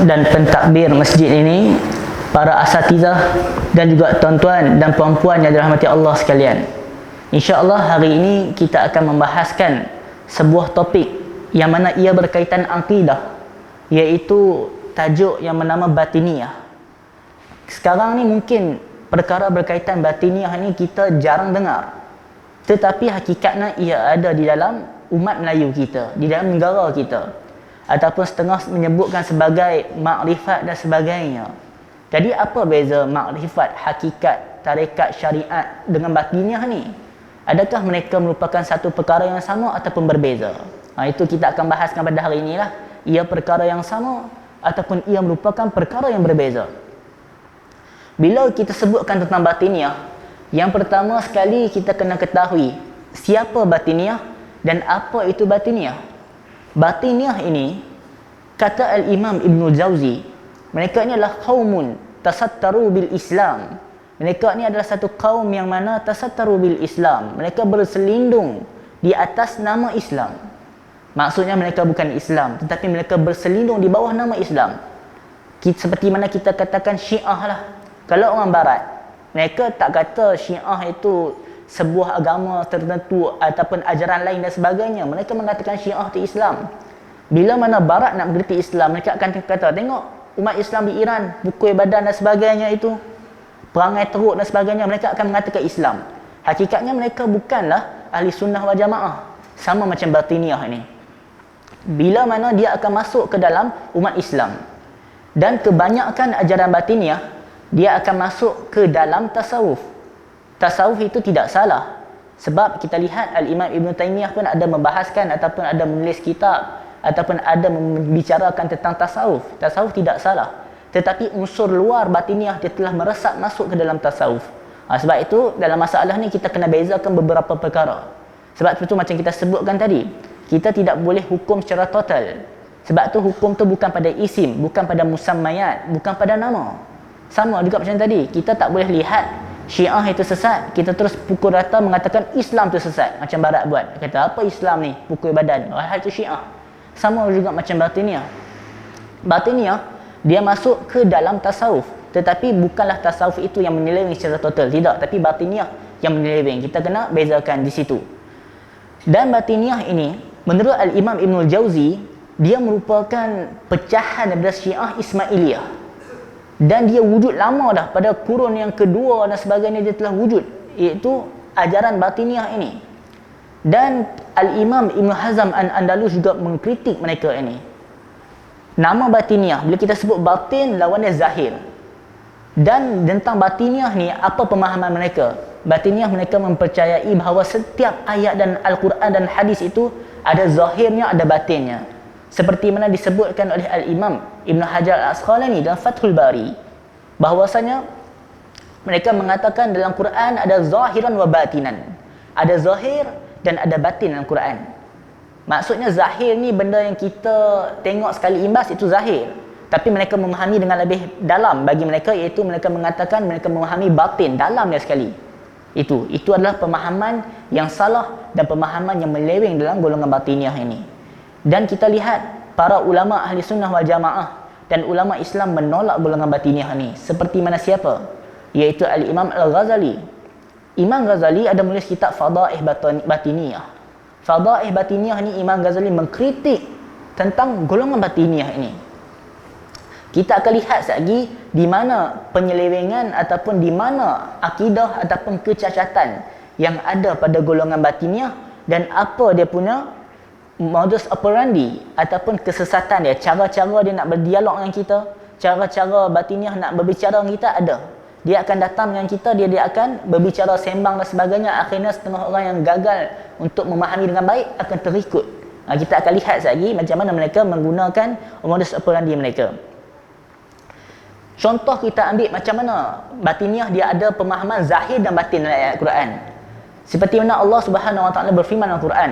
dan pentadbir masjid ini, para asatizah dan juga tuan-tuan dan puan-puan yang dirahmati Allah sekalian. InsyaAllah hari ini kita akan membahaskan sebuah topik yang mana ia berkaitan akidah, iaitu tajuk yang bernama batiniyah. Sekarang ni mungkin perkara berkaitan batiniyah ni kita jarang dengar, tetapi hakikatnya ia ada di dalam umat Melayu kita, di dalam negara kita, ataupun setengah menyebutkan sebagai makrifat dan sebagainya. Jadi apa beza makrifat, hakikat, tarekat, syariat dengan batiniyah ni? Adakah mereka merupakan satu perkara yang sama ataupun berbeza? Itu kita akan bahaskan pada hari inilah. Ia perkara yang sama ataupun ia merupakan perkara yang berbeza. Bila kita sebutkan tentang batiniyah, yang pertama sekali kita kena ketahui siapa batiniyah dan apa itu batiniyah. Batiniyah ini, kata Al-Imam Ibn Jauzi, mereka ni adalah qaumun tasattaru bil Islam. Mereka ni adalah satu kaum yang mana tasattaru bil Islam. Mereka berselindung di atas nama Islam. Maksudnya mereka bukan Islam, tetapi mereka berselindung di bawah nama Islam. Seperti mana kita katakan Syiah lah. Kalau orang Barat, mereka tak kata Syiah itu sebuah agama tertentu ataupun ajaran lain dan sebagainya. Mereka mengatakan Syiah itu Islam. Bila mana Barat nak mengerti Islam, mereka akan kata, tengok umat Islam di Iran, pukul badan dan sebagainya itu, perangai teruk dan sebagainya, mereka akan mengatakan Islam. Hakikatnya mereka bukanlah ahli sunnah wal jamaah. Sama macam batiniyah ini. Bila mana dia akan masuk ke dalam umat Islam, dan kebanyakan ajaran batiniyah, dia akan masuk ke dalam tasawuf. Tasawuf itu tidak salah, sebab kita lihat Al-Imam Ibn Taymiyah pun ada membahaskan ataupun ada menulis kitab ataupun ada membicarakan tentang tasawuf. Tasawuf tidak salah, tetapi unsur luar batiniyah dia telah meresap masuk ke dalam tasawuf. Sebab itu dalam masalah ni kita kena bezakan beberapa perkara. Sebab itu macam kita sebutkan tadi, kita tidak boleh hukum secara total. Sebab tu hukum tu bukan pada isim, bukan pada musammayat, bukan pada nama. Sama juga macam tadi, kita tak boleh lihat Syiah itu sesat, kita terus pukul rata mengatakan Islam tu sesat. Macam Barat buat, kata apa Islam ni, pukul badan, hal itu Syiah. Sama juga macam batiniyah. Batiniyah dia masuk ke dalam tasawuf, tetapi bukanlah tasawuf itu yang menyeleweng secara total, tidak, tapi batiniyah yang menyeleweng. Kita kena bezakan di situ. Dan batiniyah ini, menurut Al-Imam Ibn Jauzi, dia merupakan pecahan daripada Syiah Ismailiyah. Dan dia wujud lama dah, pada kurun yang kedua dan sebagainya dia telah wujud, iaitu ajaran batiniyah ini. Dan Al-Imam Ibn Hazm Al-Andalus juga mengkritik mereka ini. Nama batiniyah, bila kita sebut batin, lawannya zahir. Dan tentang batiniyah ni, apa pemahaman mereka? Batiniyah mereka mempercayai bahawa setiap ayat dan Al-Quran dan hadis itu ada zahirnya, ada batinnya. Seperti mana disebutkan oleh Al-Imam Ibn Hajar Al-Asqalani dalam Fathul Bari, bahwasanya mereka mengatakan dalam Quran ada zahiran wa batinan. Ada zahir dan ada batin dalam Quran. Maksudnya zahir ni benda yang kita tengok sekali imbas, itu zahir. Tapi mereka memahami dengan lebih dalam bagi mereka, iaitu mereka mengatakan mereka memahami batin, dalamnya sekali. Itu adalah pemahaman yang salah dan pemahaman yang meleweng dalam golongan batiniyah ini. Dan kita lihat para ulama ahli sunnah wal jamaah dan ulama Islam menolak golongan batiniyah ni. Seperti mana siapa? Iaitu Al-Imam Al-Ghazali. Imam Ghazali ada menulis kitab Fadaih Batiniyah. Fadaih Batiniyah ni Imam Ghazali mengkritik tentang golongan batiniyah ini. Kita akan lihat lagi di mana penyelewengan ataupun di mana akidah ataupun kecacatan yang ada pada golongan batiniyah dan apa dia punya modus operandi ataupun kesesatan dia, cara-cara dia nak berdialog dengan kita, cara-cara batiniyah nak berbicara dengan kita ada. Dia akan datang dengan kita, dia akan berbicara sembang dan sebagainya. Akhirnya setengah orang yang gagal untuk memahami dengan baik akan terikut. Kita akan lihat lagi macam mana mereka menggunakan modus operandi mereka. Contoh kita ambil macam mana batiniyah dia ada pemahaman zahir dan batin dalam ayat Quran. Seperti mana Allah Subhanahu Wa Taala berfirman dalam Quran,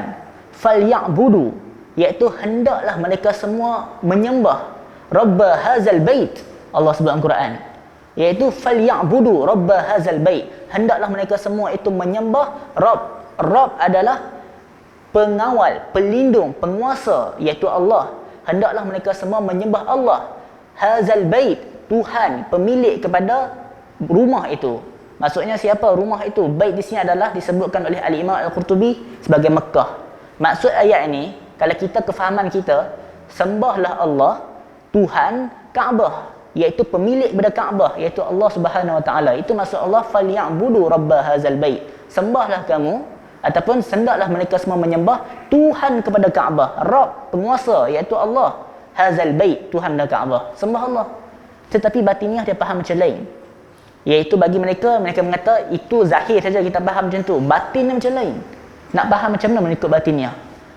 "Falyabudu", iaitu hendaklah mereka semua menyembah Rabb hadzal bait. Allah sebut dalam Quran, iaitu falyabudu Rabb hadzal bait. Hendaklah mereka semua itu menyembah Rabb. Rabb adalah pengawal, pelindung, penguasa, iaitu Allah. Hendaklah mereka semua menyembah Allah. hazal bait, Tuhan pemilik kepada rumah itu. Maksudnya siapa rumah itu? Bait di sini adalah disebutkan oleh Al-Imam Al-Qurtubi sebagai Mekah. Maksud ayat ini, kalau kita kefahaman kita, sembahlah Allah, Tuhan Kaabah, iaitu pemilik kepada Kaabah, iaitu Allah Subhanahu Wa Taala. Itu maksud Allah, falyabudu rabb hadzal bait. Sembahlah kamu ataupun hendaklah mereka semua menyembah Tuhan kepada Kaabah, Rabb, penguasa, iaitu Allah, hadzal bait, Tuhan dan Kaabah. Sembah Allah. Tetapi batiniah dia faham macam lain. Iaitu bagi mereka mengata itu zahir saja kita faham macam tu. Batin macam lain. Nak faham macam mana mengikut batiniah?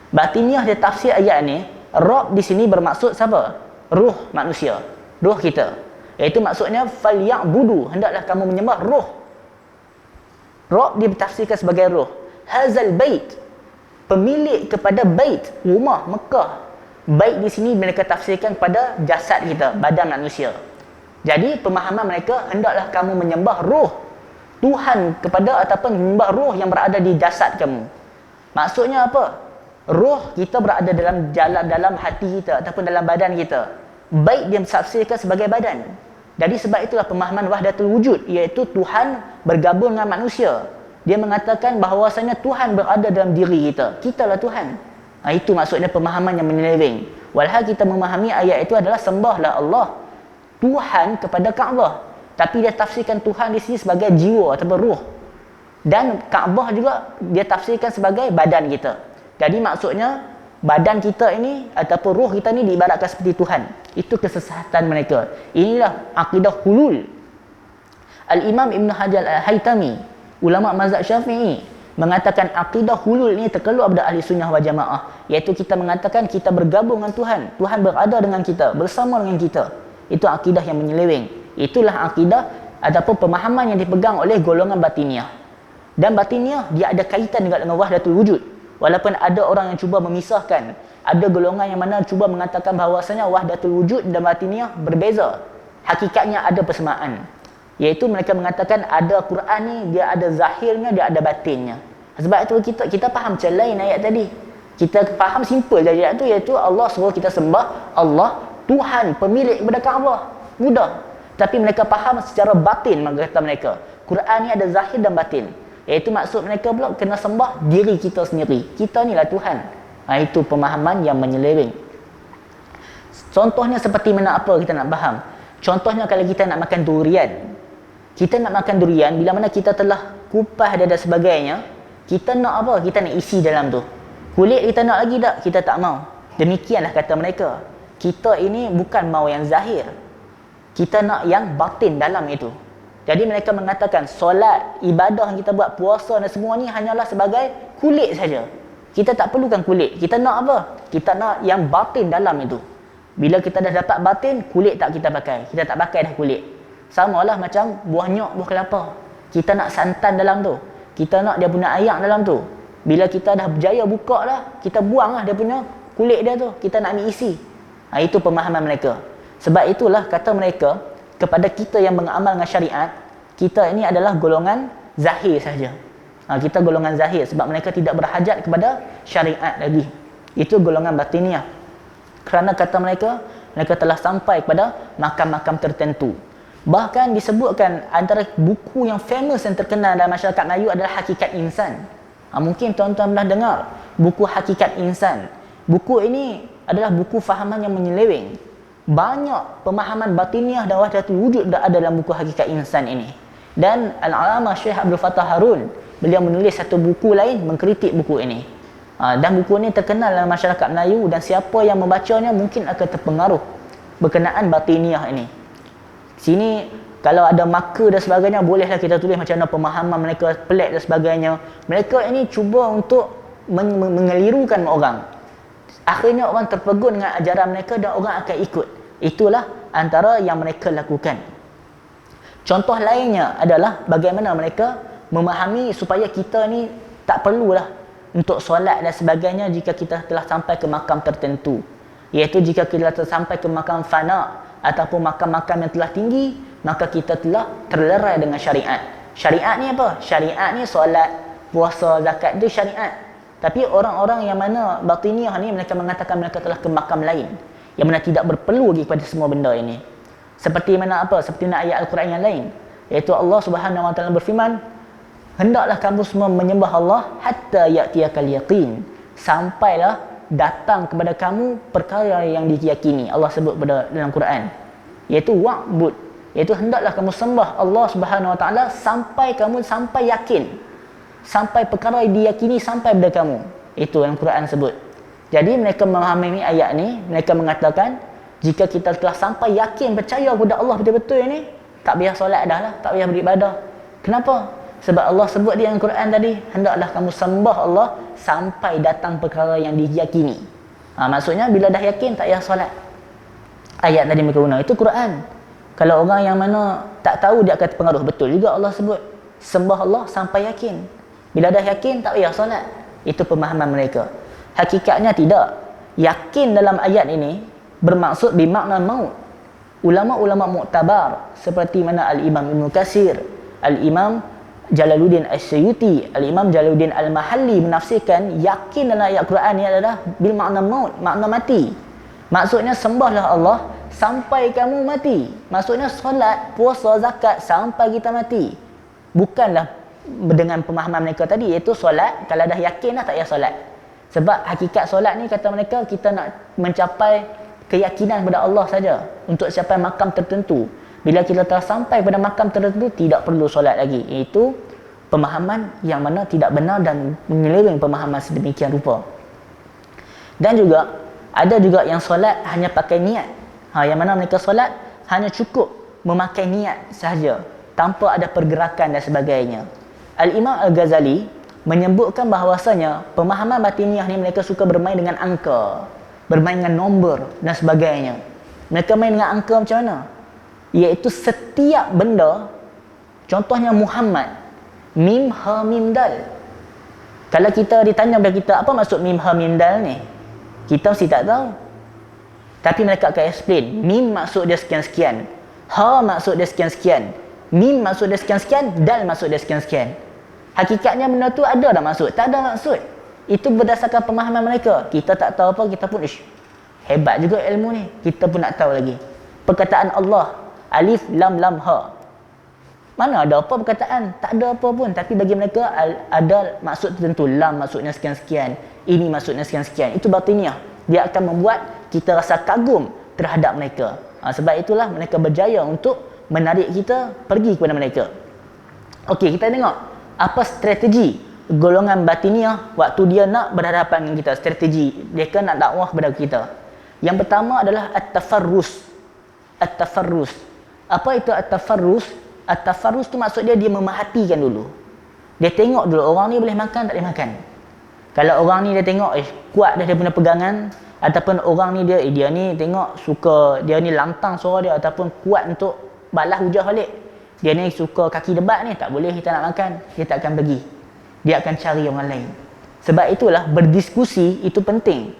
Batiniah dia tafsir ayat ni, Rabb di sini bermaksud siapa? Ruh manusia, ruh kita. Iaitu maksudnya falyabudu, hendaklah kamu menyembah ruh. Rabb dia ditafsirkan sebagai ruh. Hazal bait, pemilik kepada bait, rumah Mekah. Bait di sini mereka tafsirkan pada jasad kita, badan manusia. Jadi pemahaman mereka, hendaklah kamu menyembah ruh Tuhan kepada ataupun menyembah ruh yang berada di jasad kamu. Maksudnya apa? Ruh kita berada dalam hati kita ataupun dalam badan kita. Bait dia tafsirkan sebagai badan. Jadi sebab itulah pemahaman wahdatul wujud, iaitu Tuhan bergabung dengan manusia. Dia mengatakan bahawasanya Tuhan berada dalam diri kita. Kitalah Tuhan. Itu maksudnya pemahaman yang menyeleweng. Walhal kita memahami ayat itu adalah sembahlah Allah, Tuhan kepada Kaabah. Tapi dia tafsirkan Tuhan di sini sebagai jiwa ataupun ruh. Dan Kaabah juga dia tafsirkan sebagai badan kita. Jadi maksudnya badan kita ini ataupun ruh kita ni diibaratkan seperti Tuhan. Itu kesesatan mereka. Inilah akidah hulul. Al-Imam Ibn Hajar Al-Haytami, ulama mazhab Syafi'i, mengatakan akidah hulul ini terkeluar daripada ahli sunnah wal jamaah. Iaitu kita mengatakan kita bergabung dengan Tuhan. Tuhan berada dengan kita, bersama dengan kita. Itu akidah yang menyeleweng. Itulah akidah ataupun pemahaman yang dipegang oleh golongan batiniah. Dan batiniah dia ada kaitan dengan wahdatul wujud. Walaupun ada orang yang cuba memisahkan, ada golongan yang mana cuba mengatakan bahawasanya wahdatul wujud dan batiniah berbeza. Hakikatnya ada persamaan. Iaitu mereka mengatakan ada Quran ni, dia ada zahirnya, dia ada batinnya. Sebab itu kita faham macam lain ayat tadi. Kita faham simple je ayat tu, iaitu Allah suruh kita sembah Allah, Tuhan, pemilik kepada Kaabah. Mudah. Tapi mereka faham secara batin, kata mereka. Quran ni ada zahir dan batin. Iaitu maksud mereka pula kena sembah diri kita sendiri. Kita ni lah Tuhan. Itu pemahaman yang menyeleweng. Contohnya seperti mana apa kita nak faham? Contohnya kalau kita nak makan durian. Kita nak makan durian, bila mana kita telah kupas dia dan sebagainya, kita nak apa? Kita nak isi dalam tu. Kulit kita nak lagi tak? Kita tak mau. Demikianlah kata mereka. Kita ini bukan mau yang zahir. Kita nak yang batin dalam itu. Jadi mereka mengatakan solat, ibadah yang kita buat, puasa dan semua ni hanyalah sebagai kulit saja. Kita tak perlukan kulit. Kita nak apa? Kita nak yang batin dalam itu. Bila kita dah dapat batin, kulit tak kita pakai. Kita tak pakai dah kulit. Samalah macam buah nyok, buah kelapa. Kita nak santan dalam tu. Kita nak dia punya ayak dalam tu. Bila kita dah berjaya buka dah, kita buang lah dia punya kulit dia tu. Kita nak ambil isi. Itu pemahaman mereka. Sebab itulah kata mereka, kepada kita yang mengamal dengan syariat, kita ini adalah golongan zahir saja. Kita golongan zahir sebab mereka tidak berhajat kepada syariat lagi. Itu golongan batiniah. Kerana kata mereka telah sampai kepada makam-makam tertentu. Bahkan disebutkan antara buku yang famous yang terkenal dalam masyarakat Melayu adalah Hakikat Insan. Mungkin tuan-tuan pernah dengar buku Hakikat Insan. Buku ini adalah buku fahaman yang menyeleweng. Banyak pemahaman batiniah dan wahdatul wujud ada dalam buku Hakikat Insan ini. Dan Al-Alamah Syekh Abdul Fattah Harun, beliau menulis satu buku lain mengkritik buku ini. Dan buku ini terkenal dalam masyarakat Melayu dan siapa yang membacanya mungkin akan terpengaruh berkenaan batiniah ini. Sini kalau ada marker dan sebagainya, bolehlah kita tulis macam mana pemahaman mereka pelik dan sebagainya. Mereka ini cuba untuk mengelirukan orang. Akhirnya orang terpegun dengan ajaran mereka dan orang akan ikut. Itulah antara yang mereka lakukan. Contoh lainnya adalah bagaimana mereka memahami supaya kita ni tak perlulah untuk solat dan sebagainya jika kita telah sampai ke makam tertentu. Iaitu jika kita telah sampai ke makam fana ataupun makam-makam yang telah tinggi, maka kita telah terlerai dengan syariat. Syariat ni apa? Syariat ni solat, puasa, zakat, itu syariat. Tapi orang-orang yang mana batiniah ni, mereka mengatakan mereka telah ke makam lain. yang mana tidak berperlu lagi kepada semua benda ini. Seperti mana apa? Seperti mana ayat Al-Quran yang lain, iaitu Allah Subhanahu wa taala berfirman, hendaklah kamu semua menyembah Allah hatta ya'tiyakal yaqin, sampailah datang kepada kamu perkara yang diyakini. Allah sebut pada dalam Quran, iaitu wa'bud, iaitu hendaklah kamu sembah Allah Subhanahu wa taala sampai kamu sampai yakin, sampai perkara yang diyakini sampai pada kamu. Itu yang Quran sebut. Jadi mereka memahami ayat ni, mereka mengatakan jika kita telah sampai yakin percaya kepada Allah betul-betul ni, tak payah solat dah lah, tak payah beribadah. Kenapa? Sebab Allah sebut di dalam Quran tadi, hendaklah kamu sembah Allah sampai datang perkara yang diyakini. Maksudnya bila dah yakin tak payah solat. Ayat tadi mereka guna, itu Quran. Kalau orang yang mana tak tahu, dia akan terpengaruh. Betul juga Allah sebut sembah Allah sampai yakin. Bila dah yakin tak payah solat. Itu pemahaman mereka. Hakikatnya tidak. Yakin dalam ayat ini bermaksud bermakna maut. Ulama-ulama muktabar seperti mana Al-Imam Ibn Katsir, Al-Imam Jalaluddin As-Suyuti, Al-Imam Jalaluddin Al-Mahalli menafsirkan yakin dalam ayat Quran ini adalah bil makna maut, makna mati. Maksudnya sembahlah Allah sampai kamu mati. Maksudnya solat, puasa, zakat sampai kita mati. Bukanlah dengan pemahaman mereka tadi, iaitu solat kalau dah yakin dah tak payah solat. Sebab hakikat solat ni kata mereka, kita nak mencapai keyakinan kepada Allah saja untuk capai makam tertentu. Bila kita telah sampai pada makam tertentu, tidak perlu solat lagi. Itu pemahaman yang mana tidak benar dan menyeleweng pemahaman sedemikian rupa. Dan juga ada juga yang solat hanya pakai niat. Yang mana mereka solat hanya cukup memakai niat sahaja tanpa ada pergerakan dan sebagainya. Al-Imam Al-Ghazali menyebutkan bahawasanya pemahaman batiniah ni mereka suka bermain dengan angka, bermain dengan nombor dan sebagainya. Mereka main dengan angka macam mana? Iaitu setiap benda, contohnya Muhammad, mim, ha, mim, dal. Kalau kita ditanya kepada kita apa maksud mim, ha, mim, dal ni, kita mesti tak tahu. Tapi mereka akan explain, mim maksud dia sekian-sekian, ha maksud dia sekian-sekian, mim maksud dia sekian-sekian, dal maksud dia sekian-sekian. Hakikatnya benda tu ada tak maksud? Tak ada maksud. Itu berdasarkan pemahaman mereka. Kita tak tahu apa, kita pun hebat juga ilmu ni, kita pun nak tahu lagi. Perkataan Allah, alif, lam, lam, ha, mana ada apa perkataan? Tak ada apa pun. Tapi bagi mereka ada maksud tertentu. Lam maksudnya sekian-sekian, ini maksudnya sekian-sekian. Itu batiniah. Dia akan membuat kita rasa kagum terhadap mereka. Sebab itulah mereka berjaya untuk menarik kita pergi kepada mereka. Okey, kita tengok apa strategi golongan batiniah waktu dia nak berhadapan dengan kita. Strategi mereka nak dakwah kepada kita. Yang pertama adalah at-tafarrus. At-tafarrus. Apa itu at-tafarrus? At-tafarrus tu maksud dia memerhatikan dulu. Dia tengok dulu orang ni boleh makan tak boleh makan. Kalau orang ni dia tengok kuat dah dia punya pegangan, ataupun orang ni dia ni tengok suka, dia ni lantang suara dia, ataupun kuat untuk balas hujah balik. Dia ni suka kaki debat ni, tak boleh kita nak makan, dia tak akan pergi. Dia akan cari orang lain. Sebab itulah berdiskusi itu penting.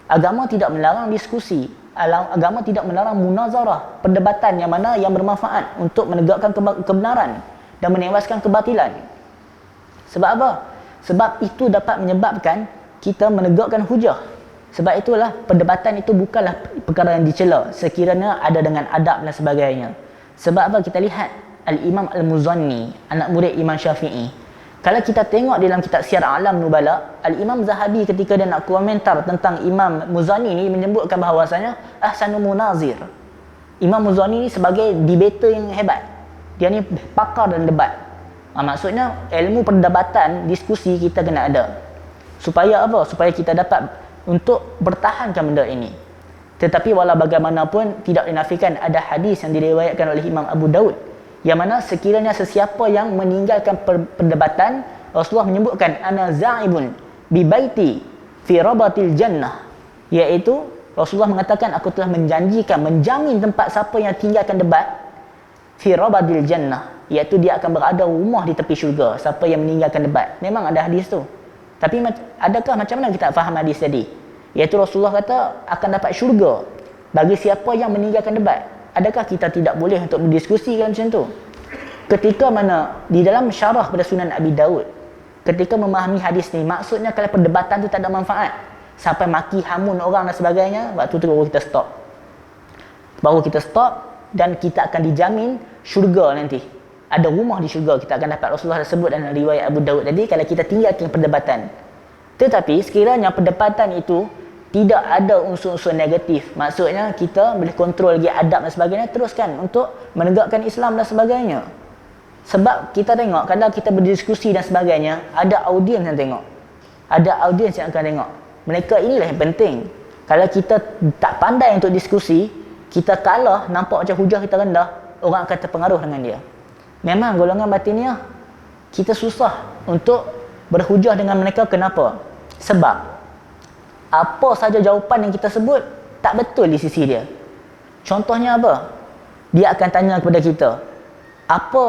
Agama tidak melarang diskusi. Agama tidak melarang munazarah, perdebatan yang mana yang bermanfaat untuk menegakkan kebenaran dan menewaskan kebatilan. Sebab apa? Sebab itu dapat menyebabkan kita menegakkan hujah. Sebab itulah perdebatan itu bukanlah perkara yang dicela sekiranya ada dengan adab dan sebagainya. Sebab apa? Kita lihat Al-Imam Al-Muzanni, anak murid Imam Syafi'i. Kalau kita tengok dalam kitab Syiar A'lam Nubala, Al-Imam Zahabi ketika dia nak komentar tentang Imam Muzanni ni menyebutkan bahawasanya ahsanu munazir. Imam Muzanni ni sebagai debater yang hebat. Dia ni pakar dalam debat. Maksudnya ilmu perdebatan, diskusi kita kena ada. Supaya apa? Supaya kita dapat untuk bertahankan benda ini. Tetapi walau bagaimanapun tidak dinafikan ada hadis yang diriwayatkan oleh Imam Abu Daud yang mana sekiranya sesiapa yang meninggalkan perdebatan, Rasulullah menyebutkan ana za'ibun bi baiti fi rabatil jannah, iaitu Rasulullah mengatakan aku telah menjamin tempat siapa yang tinggalkan debat fi rabatil jannah, iaitu dia akan berada rumah di tepi syurga siapa yang meninggalkan debat. Memang ada hadis tu. Tapi adakah macam mana kita faham hadis tadi? Iaitu Rasulullah kata akan dapat syurga bagi siapa yang meninggalkan debat. Adakah kita tidak boleh untuk berdiskusi macam tu? Ketika mana di dalam syarah pada Sunan Abi Daud, ketika memahami hadis ni, maksudnya kalau perdebatan tu tak ada manfaat, sampai maki hamun orang dan sebagainya, waktu tu baru kita stop. baru kita stop, dan kita akan dijamin syurga nanti. Ada rumah di syurga kita akan dapat. Rasulullah dah sebut dalam riwayat Abu Daud tadi, kalau kita tinggalkan perdebatan. Tetapi sekiranya perdebatan itu tidak ada unsur-unsur negatif, maksudnya kita boleh kontrol lagi adab dan sebagainya, teruskan untuk menegakkan Islam dan sebagainya. Sebab kita tengok, kalau kita berdiskusi dan sebagainya, ada audiens yang tengok, ada audiens yang akan tengok. Mereka inilah yang penting. Kalau kita tak pandai untuk diskusi, kita kalah, nampak macam hujah kita rendah, orang akan terpengaruh dengan dia. Memang golongan batiniah, kita susah untuk berhujah dengan mereka. Kenapa? Sebab apa saja jawapan yang kita sebut tak betul di sisi dia. Contohnya apa? Dia akan tanya kepada kita, apa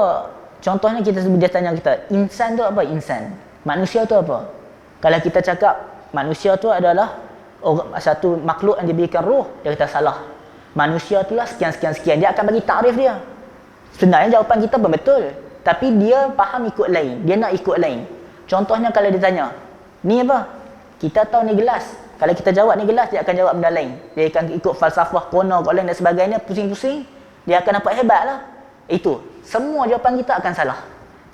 contohnya, kita sebut, dia tanya kita, insan tu apa? Insan, manusia tu apa? Kalau kita cakap manusia tu adalah satu makhluk yang diberikan roh, dia kata salah. Manusia itulah sekian-sekian-sekian. Dia akan bagi takrif dia. Sebenarnya jawapan kita pun betul, tapi dia faham ikut lain, dia nak ikut lain. Contohnya kalau dia tanya, ni apa? Kita tahu ni gelas. Kalau kita jawab ni gelas, dia akan jawab benda lain. Dia akan ikut falsafah kuno lain dan sebagainya, pusing-pusing. Dia akan nampak hebat lah. Itu, semua jawapan kita akan salah.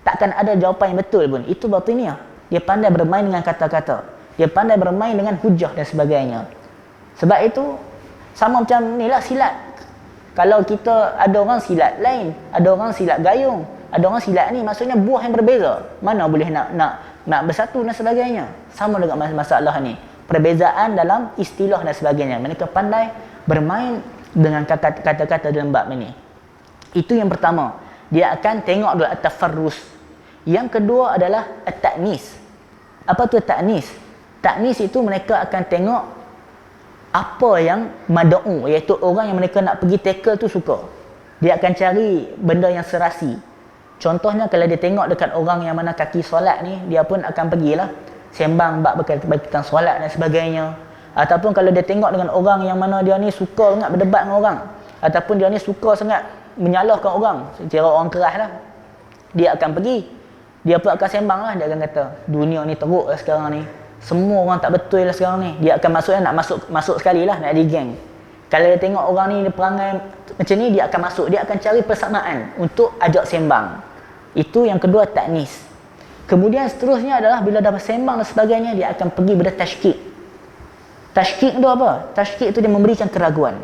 Takkan ada jawapan yang betul pun. Itu batiniah. Dia pandai bermain dengan kata-kata. Dia pandai bermain dengan hujah dan sebagainya. Sebab itu, sama macam ni lah silat. Kalau kita ada orang silat lain, ada orang silat gayung, ada orang silat ni, maksudnya buah yang berbeza. Mana boleh nak bersatu dan sebagainya. Sama dengan masalah ni. Perbezaan dalam istilah dan sebagainya. Mereka pandai bermain dengan kata-kata dalam bab ini. Itu yang pertama. Dia akan tengok dulu at-tafarrus. Yang kedua adalah at-ta'nis. Apa tu at-ta'nis? Ta'nis itu mereka akan tengok apa yang mad'u, iaitu orang yang mereka nak pergi tackle tu suka. Dia akan cari benda yang serasi. Contohnya kalau dia tengok dekat orang yang mana kaki solat ni, dia pun akan pergilah sembang bab berkaitan solat dan sebagainya. Ataupun kalau dia tengok dengan orang yang mana dia ni suka sangat berdebat dengan orang, ataupun dia ni suka sangat menyalahkan orang, secara orang keras lah, dia akan pergi, dia pun akan sembang lah. Dia akan kata, dunia ni teruk lah sekarang ni, semua orang tak betul lah sekarang ni. Dia akan nak masuk sekali lah, nak jadi geng. Kalau dia tengok orang ni dia perangai macam ni, dia akan masuk, dia akan cari persamaan untuk ajak sembang. Itu yang kedua, ta'nis. Kemudian seterusnya adalah bila dah bersembang dan sebagainya, dia akan pergi pada tashkik. Tashkik tu apa? Tashkik tu dia memberikan keraguan.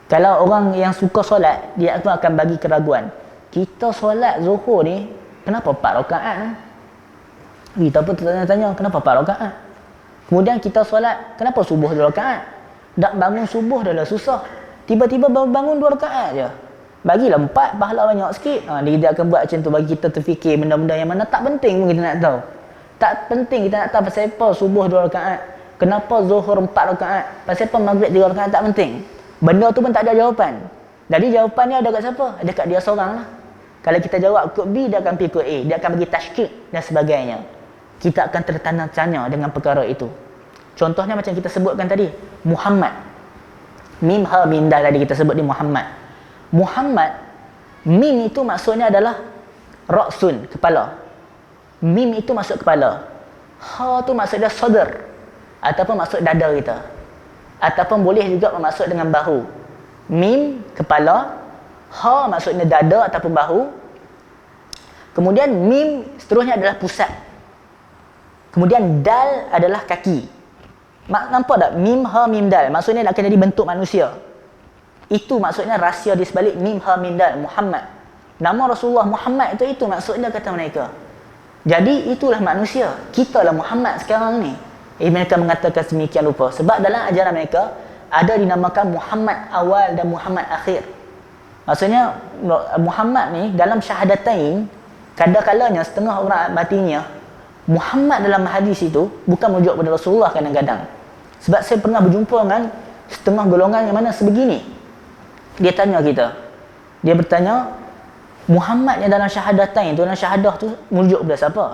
Kalau orang yang suka solat, dia akan bagi keraguan. Kita solat Zuhur ni, kenapa 4 rakaat? Kita pun tanya-tanya, kenapa 4 rakaat? Kemudian kita solat, kenapa subuh 2 rakaat? Dak bangun subuh dah lah susah. Tiba-tiba baru bangun 2 rakaat je. Bagilah 4, pahala banyak sikit. Dia akan buat macam tu, bagi kita terfikir benda-benda yang mana tak penting pun kita nak tahu. Tak penting kita nak tahu pasal apa subuh 2 rakaat. Kenapa Zuhur 4 rakaat? Pasal apa Maghrib 3 rakaat, tak penting. Benda tu pun tak ada jawapan. Jadi jawapannya ada kat siapa? Ada kat dia seorang lah. Kalau kita jawab kod B, dia akan pergi kod A. Dia akan bagi tashkik dan sebagainya. Kita akan tertanya-tanya dengan perkara itu. Contohnya macam kita sebutkan tadi, Muhammad. Mim, ha, mim, dal tadi kita sebut di Muhammad. Muhammad, mim itu maksudnya adalah ra'sun, kepala. Mim itu maksud kepala. Ha tu maksudnya sadar, ataupun maksud dada kita. Ataupun boleh juga bermaksud dengan bahu. Mim, kepala. Ha maksudnya dada ataupun bahu. Kemudian mim seterusnya adalah pusat. Kemudian dal adalah kaki. Nampak tak? Mim, ha, mim, dal. Maksudnya nak kena jadi bentuk manusia. Itu maksudnya rahsia di sebalik mim, ha, mim, dal. Muhammad. Nama Rasulullah Muhammad itu maksudnya kata mereka. Jadi itulah manusia. Kita lah Muhammad sekarang ni. Mereka mengatakan sedemikian rupa. Sebab dalam ajaran mereka ada dinamakan Muhammad awal dan Muhammad akhir. Maksudnya Muhammad ni dalam syahadatain, kadang-kadangnya setengah orang batiniah, Muhammad dalam hadis itu bukan merujuk kepada Rasulullah kadang-kadang. Sebab saya pernah berjumpa dengan setengah golongan yang mana sebegini. Dia tanya kita. Dia bertanya, Muhammad yang dalam syahadatain tu, dalam syahadah tu merujuk kepada siapa?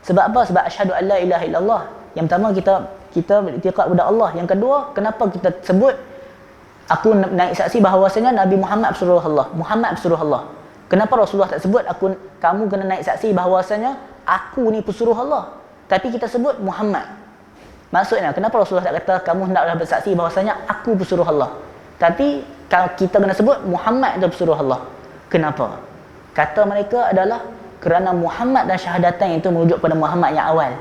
Sebab apa? Sebab asyhadu an la ilaha illallah. Yang pertama kita beriktikad kepada Allah. Yang kedua, kenapa kita sebut aku naik saksi bahawasanya Nabi Muhammad bersuruh Allah. Muhammad bersuruh Allah. Kenapa Rasulullah tak sebut kamu kena naik saksi bahawasanya aku ni pesuruh Allah. Tapi kita sebut Muhammad. Maksudnya kenapa Rasulullah tak kata kamu hendaklah bersaksi bahawasanya aku pesuruh Allah. Tapi kalau kita kena sebut Muhammad itu pesuruh Allah. Kenapa? Kata mereka adalah kerana Muhammad dan syahadatain itu merujuk pada Muhammad yang awal.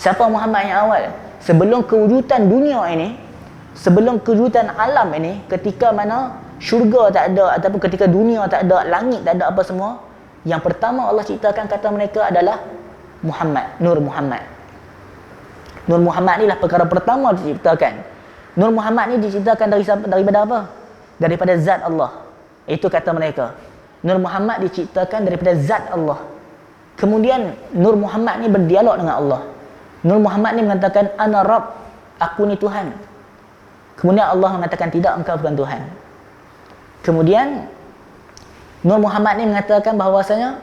Siapa Muhammad yang awal? Sebelum kewujudan dunia ini, sebelum kewujudan alam ini, ketika mana syurga tak ada ataupun ketika dunia tak ada, langit tak ada apa semua, yang pertama Allah ciptakan kata mereka adalah Muhammad, Nur Muhammad. Nur Muhammad ni lah perkara pertama diciptakan. Nur Muhammad ni diciptakan daripada apa? Daripada zat Allah. Itu kata mereka. Nur Muhammad diciptakan daripada zat Allah. Kemudian Nur Muhammad ni berdialog dengan Allah. Nur Muhammad ni mengatakan ana Rabb, aku ni Tuhan. Kemudian Allah mengatakan tidak, engkau bukan Tuhan. Kemudian Nur Muhammad ni mengatakan bahawasanya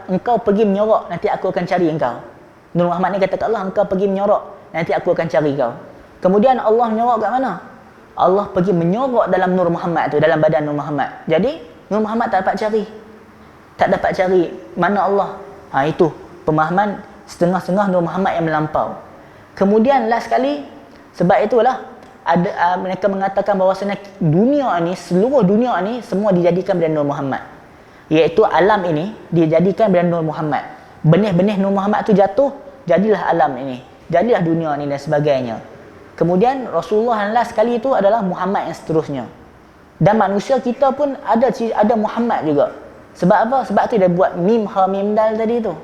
engkau pergi menyorok, nanti aku akan cari engkau. Nur Muhammad ni kata kat Allah, engkau pergi menyorok, nanti aku akan cari kau. Kemudian Allah menyorok kat mana? Allah pergi menyorok dalam Nur Muhammad tu, dalam badan Nur Muhammad. Jadi Nur Muhammad tak dapat cari. Tak dapat cari mana Allah. Itu pemahaman setengah-setengah Nur Muhammad yang melampau. Kemudian last sekali, sebab itulah mereka mengatakan bahawasanya dunia ni, seluruh dunia ni semua dijadikan dari Nur Muhammad. Iaitu alam ini dijadikan dari Nur Muhammad. Benih-benih Nur Muhammad tu jatuh, jadilah alam ini, jadilah dunia ni dan sebagainya. Kemudian Rasulullah yang last sekali itu adalah Muhammad yang seterusnya. Dan manusia kita pun ada Muhammad juga. Sebab apa? Sebab tu dia buat mim ha mim dal tadi tu.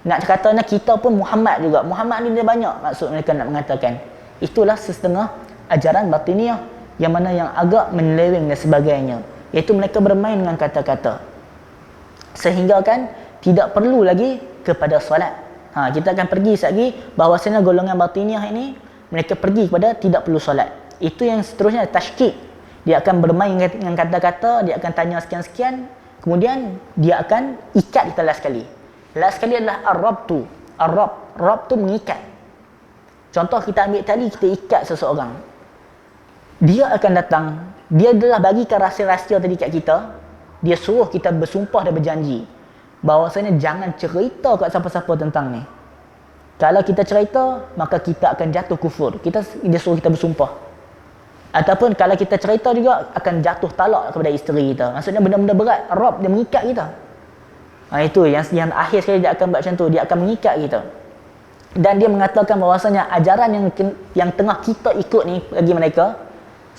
Nak katanya kita pun Muhammad juga. Muhammad ni dia banyak, maksud mereka nak mengatakan. Itulah setengah ajaran batiniah yang mana yang agak menyeleweng dan sebagainya. Iaitu mereka bermain dengan kata-kata. Sehingga kan tidak perlu lagi kepada solat. Kita akan pergi lagi bahawasanya golongan batiniah ini mereka pergi kepada tidak perlu solat. Itu yang seterusnya, tashkik. Dia akan bermain dengan kata-kata, dia akan tanya sekian-sekian, kemudian dia akan ikat kita last sekali. Last sekali adalah ar-rabtu. Rab tu mengikat. Contoh kita ambil tali, kita ikat seseorang. Dia akan datang, dia adalah bagikan rahsia-rahsia tadi kat kita. Dia suruh kita bersumpah dan berjanji bahawasanya jangan cerita kat siapa-siapa tentang ni. Kalau kita cerita, maka kita akan jatuh kufur. Dia suruh kita bersumpah. Ataupun kalau kita cerita juga, akan jatuh talak kepada isteri kita. Maksudnya benda-benda berat, Rab dia mengikat kita. Itu yang akhir sekali dia akan buat macam tu. Dia akan mengikat kita. Dan dia mengatakan bahawasanya ajaran yang tengah kita ikut ni bagi mereka,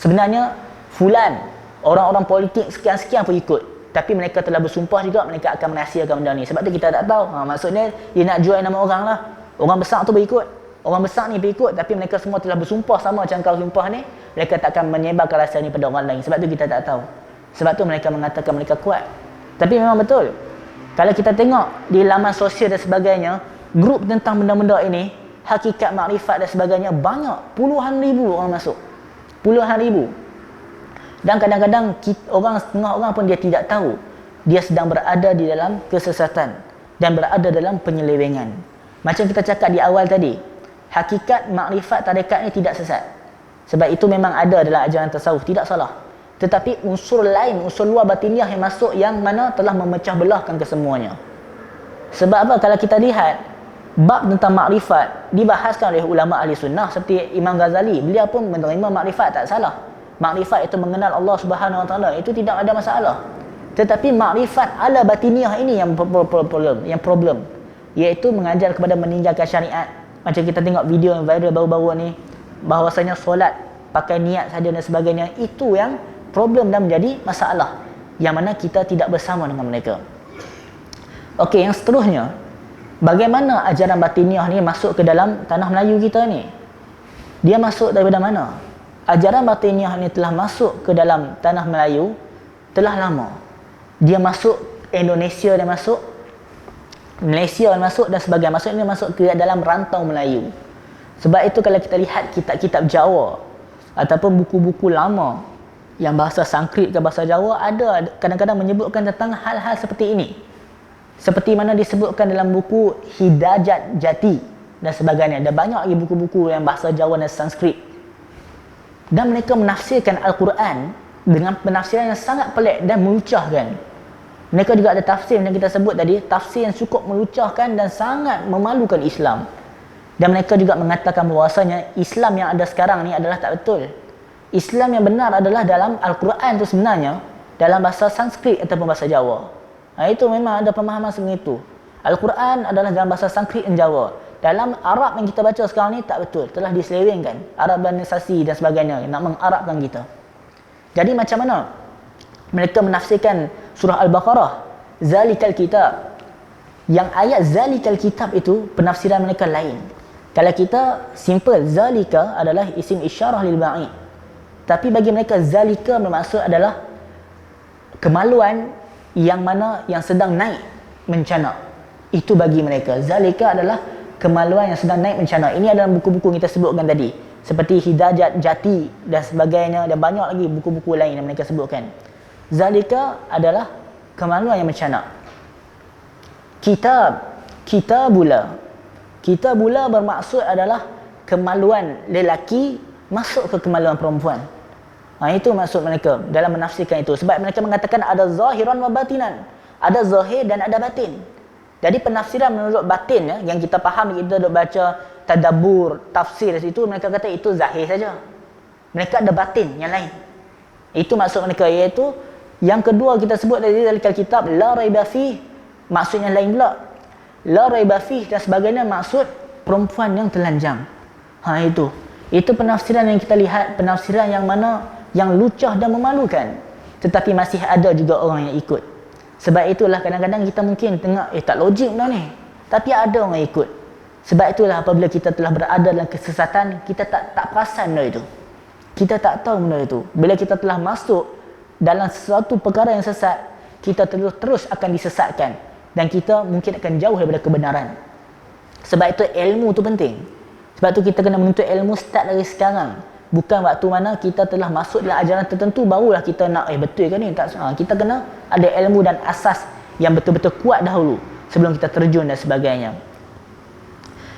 sebenarnya fulan, orang-orang politik sekian-sekian pun ikut. Tapi mereka telah bersumpah juga, mereka akan merahsiakan benda ni. Sebab tu kita tak tahu. Maksudnya dia nak jual nama orang lah. Orang besar tu berikut. Orang besar ni berikut, tapi mereka semua telah bersumpah sama macam kau sumpah ni. Mereka tak akan menyebarkan rahsia ni pada orang lain. Sebab tu kita tak tahu. Sebab tu mereka mengatakan mereka kuat. Tapi memang betul. Kalau kita tengok di laman sosial dan sebagainya, grup tentang benda-benda ini, hakikat makrifat dan sebagainya, banyak. Puluhan ribu orang masuk. Puluhan ribu. Dan kadang-kadang setengah orang pun dia tidak tahu. Dia sedang berada di dalam kesesatan. Dan berada dalam penyelewengan. Macam kita cakap di awal tadi, hakikat makrifat tarekat ni tidak sesat. Sebab itu memang ada dalam ajaran tasawuf, tidak salah. Tetapi unsur lain, unsur luar batiniah yang masuk, yang mana telah memecah belahkan kesemuanya. Sebab apa? Kalau kita lihat bab tentang makrifat dibahaskan oleh ulama ahli sunnah seperti Imam Ghazali, beliau pun menerima makrifat, tak salah. Makrifat itu mengenal Allah Subhanahu Wa Taala, itu tidak ada masalah. Tetapi makrifat ala batiniah ini yang problem, iaitu mengajar kepada meninggalkan syariat. Macam kita tengok video yang viral baru-baru ni, bahawasanya solat pakai niat saja dan sebagainya, itu yang problem dan menjadi masalah, yang mana kita tidak bersama dengan mereka. Okey, yang seterusnya, bagaimana ajaran batiniah ni masuk ke dalam tanah Melayu kita ni? Dia masuk daripada mana? Ajaran batiniah ni telah masuk ke dalam tanah Melayu telah lama. Dia masuk Indonesia, dan masuk Malaysia, dan masuk dan sebagainya. Maksudnya dia masuk ke dalam rantau Melayu. Sebab itu kalau kita lihat kitab-kitab Jawa ataupun buku-buku lama yang bahasa Sanskrit ke bahasa Jawa, ada kadang-kadang menyebutkan tentang hal-hal seperti ini. Seperti mana disebutkan dalam buku Hidayat Jati dan sebagainya. Ada banyak lagi buku-buku yang bahasa Jawa dan Sanskrit. Dan mereka menafsirkan Al-Quran dengan penafsiran yang sangat pelik dan melucahkan. Mereka juga ada tafsir yang kita sebut tadi, tafsir yang cukup melucahkan dan sangat memalukan Islam. Dan mereka juga mengatakan bahawasanya Islam yang ada sekarang ni adalah tak betul. Islam yang benar adalah dalam Al-Quran tu sebenarnya dalam bahasa Sanskrit ataupun bahasa Jawa. Itu memang ada pemahaman seperti itu. Al-Quran adalah dalam bahasa Sanskrit dan Jawa. Dalam Arab yang kita baca sekarang ni tak betul, telah diselewengkan, Arabanisasi dan sebagainya, nak mengarabkan kita. Jadi macam mana mereka menafsirkan surah Al-Baqarah, Zalikal Kitab? Yang ayat Zalikal Kitab itu penafsiran mereka lain. Kalau kita simple, Zalika adalah isim isyarah lil ba'id. Tapi bagi mereka Zalika bermaksud adalah kemaluan yang mana yang sedang naik mencana. Itu bagi mereka. Zalika adalah kemaluan yang sedang naik mencana. Ini adalah buku-buku yang kita sebutkan tadi. Seperti Hidayat Jati dan sebagainya, dan banyak lagi buku-buku lain yang mereka sebutkan. Zalika adalah kemaluan yang mencana. Kitabula bermaksud adalah kemaluan lelaki masuk ke kemaluan perempuan. Itu maksud mereka dalam menafsirkan itu. Sebab mereka mengatakan ada zahiran wa batinan. Ada zahir dan ada batin. Jadi penafsiran menurut batin yang kita faham, kita duk baca tadabbur, tafsir situ, mereka kata itu zahir saja. Mereka ada batin yang lain. Itu maksud mereka, iaitu yang kedua kita sebut tadi dalam kitab la raiba fi, maksudnya lain pula. La raiba fi dan sebagainya maksud perempuan yang telanjang. Itu penafsiran yang kita lihat, penafsiran yang mana yang lucah dan memalukan. Tetapi masih ada juga orang yang ikut. Sebab itulah kadang-kadang kita mungkin tengok tak logik dah ni, tapi ada orang ikut. Sebab itulah apabila kita telah berada dalam kesesatan, kita tak perasan benda itu. Kita tak tahu benda itu. Bila kita telah masuk dalam sesuatu perkara yang sesat, kita terus akan disesatkan dan kita mungkin akan jauh daripada kebenaran. Sebab itu ilmu tu penting. Sebab tu kita kena menuntut ilmu start dari sekarang. Bukan waktu mana kita telah masuk dalam ajaran tertentu barulah kita nak betul ke ni? Tak, kita kena ada ilmu dan asas yang betul-betul kuat dahulu sebelum kita terjun dan sebagainya.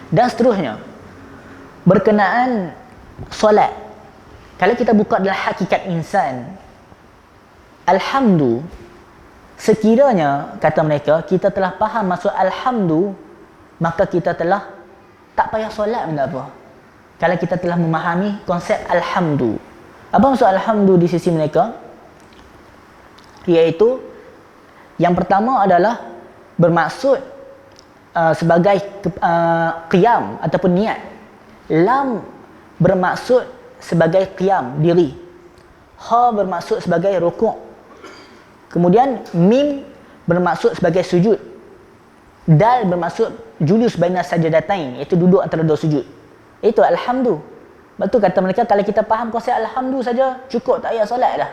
Dan seterusnya, berkenaan solat. Kalau kita buka dalam hakikat insan, alhamdu, sekiranya kata mereka kita telah faham maksud alhamdu, maka kita telah tak payah solat benda apa. Kalau kita telah memahami konsep alhamdu. Apa maksud alhamdu di sisi mereka? Iaitu yang pertama adalah bermaksud sebagai qiyam ataupun niat. Lam bermaksud sebagai qiyam, diri. Ha bermaksud sebagai rukuk. Kemudian mim bermaksud sebagai sujud. Dal bermaksud julus baina sajdatain, iaitu duduk antara dua sujud. Itu alhamdu. Betul kata mereka, kalau kita faham konsep alhamdu saja cukup, tak payah solat dah.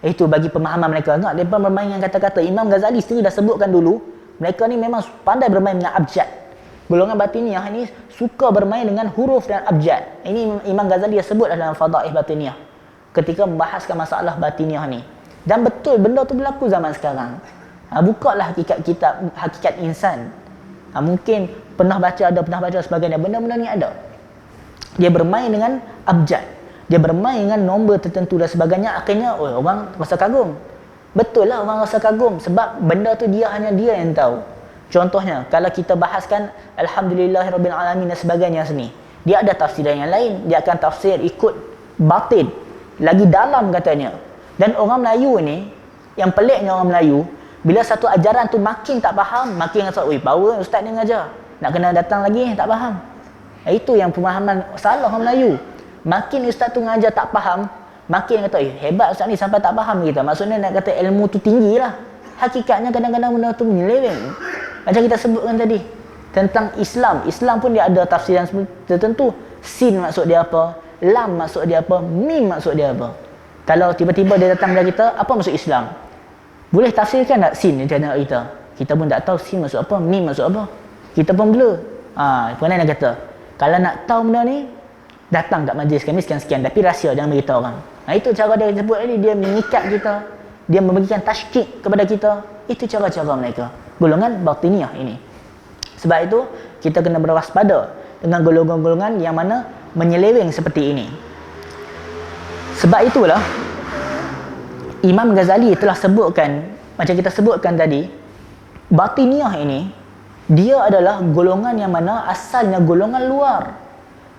Itu bagi pemahaman mereka. Enggak, mereka bermain dengan kata-kata. Imam Ghazali sendiri dah sebutkan dulu, mereka ni memang pandai bermain dengan abjad. Golongan batiniyah ni suka bermain dengan huruf dan abjad. Ini Imam Ghazali dah sebut dalam Fadaih Batiniyah ketika membahaskan masalah batiniyah ni. Dan betul benda tu berlaku zaman sekarang. Bukalah hakikat kitab, hakikat insan. Mungkin pernah baca sebagainya. Benda-benda ni ada. Dia bermain dengan abjad, dia bermain dengan nombor tertentu dan sebagainya. Akhirnya orang rasa kagum. Betul lah orang rasa kagum, sebab benda tu hanya dia yang tahu. Contohnya kalau kita bahaskan alhamdulillahirabbil alamin dan sebagainya sini, dia ada tafsiran yang lain. Dia akan tafsir ikut batin, lagi dalam katanya. Dan orang Melayu ni, yang peliknya orang Melayu, bila satu ajaran tu makin tak faham, makin rasa power ustaz ni mengajar, nak kena datang lagi tak faham. Itu yang pemahaman salah orang Melayu. Makin ustaz tu mengajar tak faham, makin kata hebat ustaz ni sampai tak faham kita. Maksudnya nak kata ilmu tu tinggi lah. Hakikatnya kadang-kadang benda tu menyeleweng. Macam kita sebutkan tadi tentang Islam. Islam pun dia ada tafsiran tertentu. Sin maksud dia apa, lam maksud dia apa, mim maksud dia apa. Kalau tiba-tiba dia datang kepada kita, apa maksud Islam? Boleh tafsirkan tak sin dia nak kita? Kita pun tak tahu sin maksud apa, mim maksud apa. Kita pun blur. Pernah nak kata, kalau nak tahu benda ni, datang kat majlis kami sekian-sekian, tapi rahsia, jangan beritahu orang. Itu cara dia sebut tadi, dia mengikat kita, dia memberikan tasykik kepada kita. Itu cara-cara mereka, golongan batiniyah ini. Sebab itu kita kena berwaspada dengan golongan-golongan yang mana menyeleweng seperti ini. Sebab itulah Imam Ghazali telah sebutkan, macam kita sebutkan tadi, batiniyah ini dia adalah golongan yang mana asalnya golongan luar,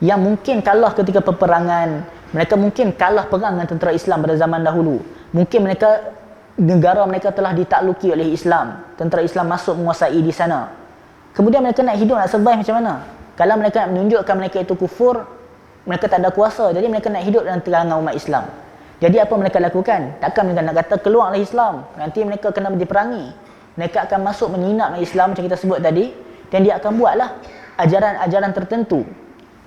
yang mungkin kalah ketika peperangan, Mereka mungkin kalah perang dengan tentera Islam pada zaman dahulu. Mungkin negara mereka telah ditakluki oleh Islam. Tentera Islam masuk menguasai di sana. Kemudian mereka nak hidup, nak survive macam mana? Kalau mereka nak menunjukkan mereka itu kufur, mereka tak ada kuasa. Jadi mereka nak hidup dalam telangan umat Islam. Jadi apa mereka lakukan? Takkan mereka nak kata keluar dari Islam. Nanti mereka kena diperangi. Mereka akan masuk menginap Islam macam kita sebut tadi. Dan dia akan buatlah ajaran-ajaran tertentu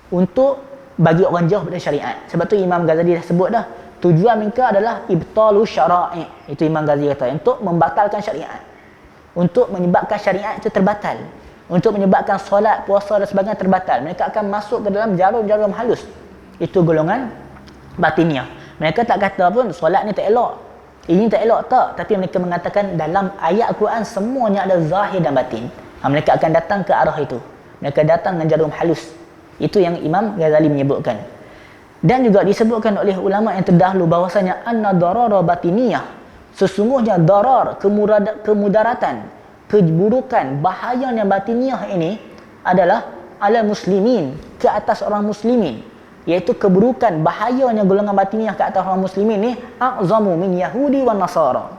untuk bagi orang jauh daripada syariat. Sebab tu Imam Ghazali dah sebut dah, tujuan mereka adalah ibtalu syara'i. Itu Imam Ghazali kata, untuk membatalkan syariat, untuk menyebabkan syariat itu terbatal, untuk menyebabkan solat, puasa dan sebagainya terbatal. Mereka akan masuk ke dalam jarum-jarum halus. Itu golongan batiniah. Mereka tak kata pun solat ni tak elok, ini tak elok, tak. Tapi mereka mengatakan dalam ayat Al-Quran semuanya ada zahir dan batin. Mereka akan datang ke arah itu. Mereka datang dengan jarum halus. Itu yang Imam Ghazali menyebutkan. Dan juga disebutkan oleh ulama yang terdahulu bahwasanya anna darara batiniyah, sesungguhnya darar, kemudaratan, keburukan, bahaya yang batiniyah ini adalah ala muslimin, ke atas orang muslimin. Iaitu keburukan, bahayanya golongan batiniyah ke atas orang muslimin ni a'zamu min Yahudi wa Nasara.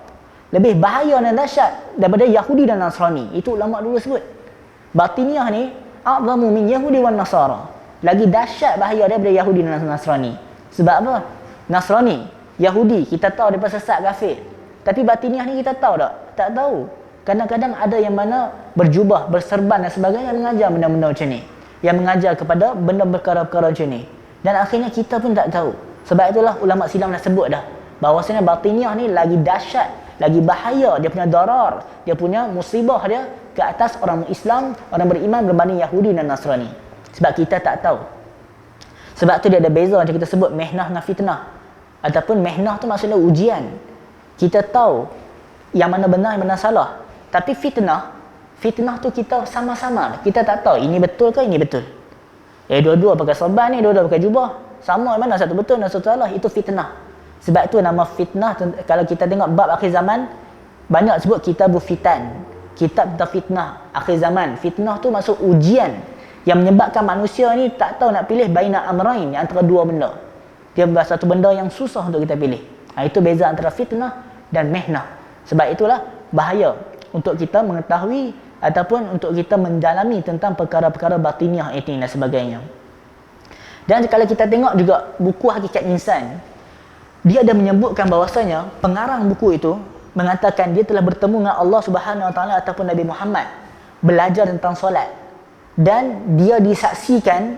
Lebih bahaya dan dahsyat daripada Yahudi dan Nasrani. Itu ulama dulu sebut. Batiniyah ni a'zamu min Yahudi wa Nasara. Lagi dahsyat bahaya daripada Yahudi dan Nasrani. Sebab apa? Nasrani, Yahudi, kita tahu mereka sesat, kafir. Tapi batiniah ni kita tahu tak? Tak tahu. Kadang-kadang ada yang mana berjubah, berserban dan sebagainya yang mengajar benda-benda macam ni. Yang mengajar kepada benda perkara-perkara macam ni. Dan akhirnya kita pun tak tahu. Sebab itulah ulama silam dah sebut dah, bahawasanya batiniah ni lagi dahsyat, lagi bahaya, dia punya darar, dia punya musibah dia ke atas orang Islam, orang beriman berbanding Yahudi dan Nasrani. Sebab kita tak tahu. Sebab tu dia ada beza macam kita sebut mehnah dengan fitnah. Ataupun mehnah tu maksudnya ujian. Kita tahu yang mana benar, yang mana salah. Tapi fitnah tu kita sama-sama. Kita tak tahu ini betul ke ini betul. Dua-dua pakai sorban ni, dua-dua pakai jubah. Sama mana satu betul dan satu salah. Itu fitnah. Sebab tu nama fitnah, kalau kita tengok bab akhir zaman, banyak sebut kitabul fitan. Kitab tentang fitnah akhir zaman. Fitnah tu maksud ujian yang menyebabkan manusia ni tak tahu nak pilih baina amrain, antara dua benda. Dia satu benda yang susah untuk kita pilih. Itu beza antara fitnah dan mehnah. Sebab itulah bahaya untuk kita mengetahui ataupun untuk kita mendalami tentang perkara-perkara batiniah ini dan sebagainya. Dan kalau kita tengok juga buku Hakikat Insan, dia ada menyebutkan bahawasanya pengarang buku itu mengatakan dia telah bertemu dengan Allah Subhanahu Wa Taala ataupun Nabi Muhammad, belajar tentang solat, dan dia disaksikan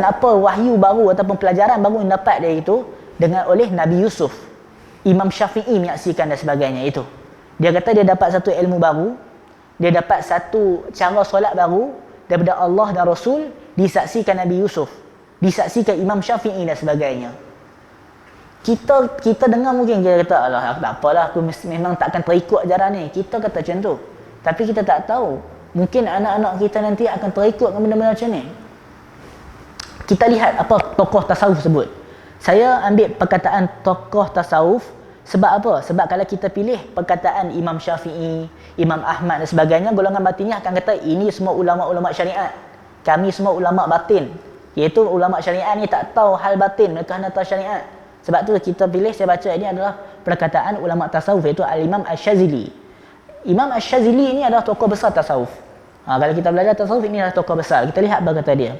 apa wahyu baru ataupun pelajaran baru yang dapat dari itu oleh Nabi Yusuf. Imam Syafi'i menyaksikan dan sebagainya itu. Dia kata dia dapat satu ilmu baru, dia dapat satu cara solat baru daripada Allah dan Rasul, disaksikan Nabi Yusuf, disaksikan Imam Syafi'i dan sebagainya. Kita dengar mungkin kita kata, alah tak apalah, aku memang takkan terikut ajaran ni. Kita kata macam tu. Tapi kita tak tahu, mungkin anak-anak kita nanti akan terikut dengan benda-benda macam ni. Kita lihat apa tokoh tasawuf sebut. Saya ambil perkataan tokoh tasawuf sebab apa? Sebab kalau kita pilih perkataan Imam Syafi'i, Imam Ahmad dan sebagainya, golongan batinnya akan kata ini semua ulama-ulama syariat. Kami semua ulama batin. Iaitu ulama syariat ni tak tahu hal batin, mereka hanya tahu syariat. Sebab tu kita pilih, saya baca ini adalah perkataan ulama tasawuf, iaitu Al-Imam Asy-Syadzili. Imam Asy-Syadzili ini adalah tokoh besar tasawuf. Kalau kita belajar tasawuf, ini adalah tokoh besar. Kita lihat apa kata dia.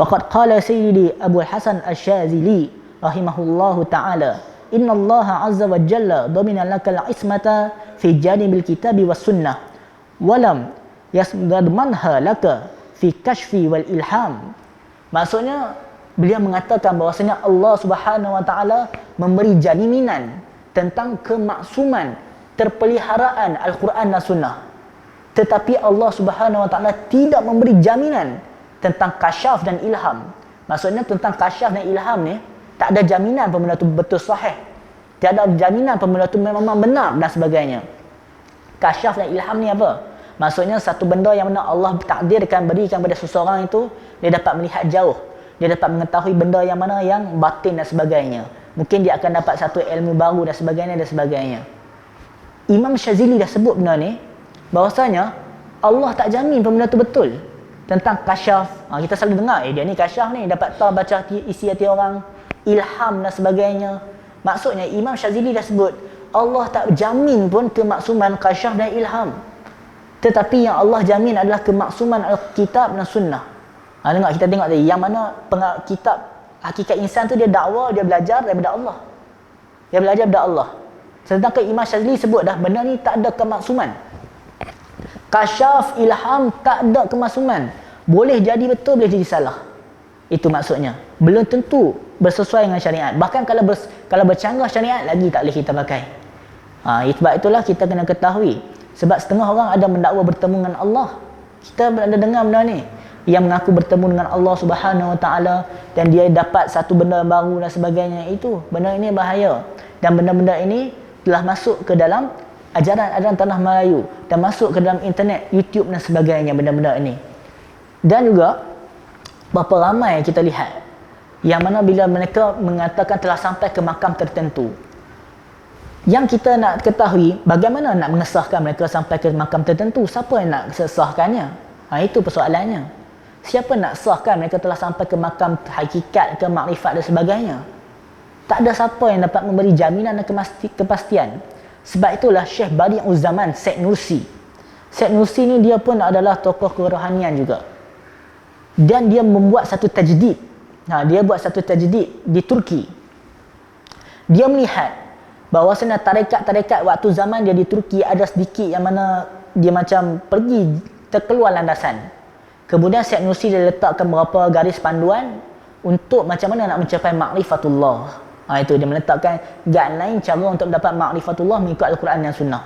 Waqad qala Sayyidi Abu Hasan Asy-Syadzili rahimahullahu ta'ala, inna Allah azza wa jalla domina lakal ismata fi janibil kitabi was sunnah walam yasdadmanha laka fi kashfi wal ilham. Maksudnya beliau mengatakan bahwasanya Allah Subhanahu wa taala memberi jaminan tentang kemaksuman, terpeliharaan Al-Quran dan Sunnah. Tetapi Allah Subhanahu wa taala tidak memberi jaminan tentang kasyaf dan ilham. Maksudnya tentang kasyaf dan ilham ni tak ada jaminan pun benda tu betul sahih. Tiada jaminan pun benda tu memang benar dan sebagainya. Kasyaf dan ilham ni apa? Maksudnya satu benda yang mana Allah takdirkan, berikan pada seseorang itu, dia dapat melihat jauh. Dia dapat mengetahui benda yang mana yang batin dan sebagainya. Mungkin dia akan dapat satu ilmu baru dan sebagainya dan sebagainya. Imam Syadzili dah sebut benda ni, bahwasanya Allah tak jamin pun benda tu betul. tentang kasyaf. Kita selalu dengar, dia ni kasyaf ni, dapat tahu baca isi hati orang, ilham dan sebagainya. Maksudnya Imam Syazili dah sebut, Allah tak jamin pun kemaksuman kasyaf dan ilham. Tetapi yang Allah jamin adalah kemaksuman Alkitab dan Sunnah. Kita tengok tadi, yang mana kitab hakikat insan tu dia dakwa, dia belajar daripada Allah. Dia belajar daripada Allah. Sedangkan Imam Syazili sebut dah, benda ni tak ada kemaksuman. Kasyaf, ilham tak ada kemaksuman. Boleh jadi betul, boleh jadi salah. Itu maksudnya. Belum tentu bersesuai dengan syariat. Bahkan kalau bercanggah syariat lagi tak boleh kita pakai. Sebab itulah kita kena ketahui. Sebab setengah orang ada mendakwa bertemu dengan Allah. Kita ada dengar benda ni. Yang mengaku bertemu dengan Allah Subhanahu Wa Taala dan dia dapat satu benda baru dan sebagainya. Itu benda ini bahaya. Dan benda-benda ini telah masuk ke dalam ajaran tanah Melayu dan masuk ke dalam internet, YouTube dan sebagainya, benda-benda ini. Dan juga berapa ramai kita lihat yang mana bila mereka mengatakan telah sampai ke makam tertentu, yang kita nak ketahui bagaimana nak mengesahkan mereka sampai ke makam tertentu. Siapa yang nak sesahkannya? Itu persoalannya. Siapa nak sahkan mereka telah sampai ke makam hakikat, ke makrifat dan sebagainya? Tak ada siapa yang dapat memberi jaminan dan kepastian. Sebab itulah Syekh Badi'uz Zaman Syed Nursi. Syed Nursi ni dia pun adalah tokoh kerohanian juga. Dan dia membuat satu tajdid. Dia buat satu tajdid di Turki. Dia melihat bahawasanya tarekat-tarekat waktu zaman dia di Turki ada sedikit yang mana dia macam pergi terkeluar landasan. Kemudian Syed Nursi dia letakkan beberapa garis panduan untuk macam mana nak mencapai makrifatullah. Itu dia meletakkan guideline cara untuk mendapat makrifatullah mengikut Al-Quran dan Sunnah.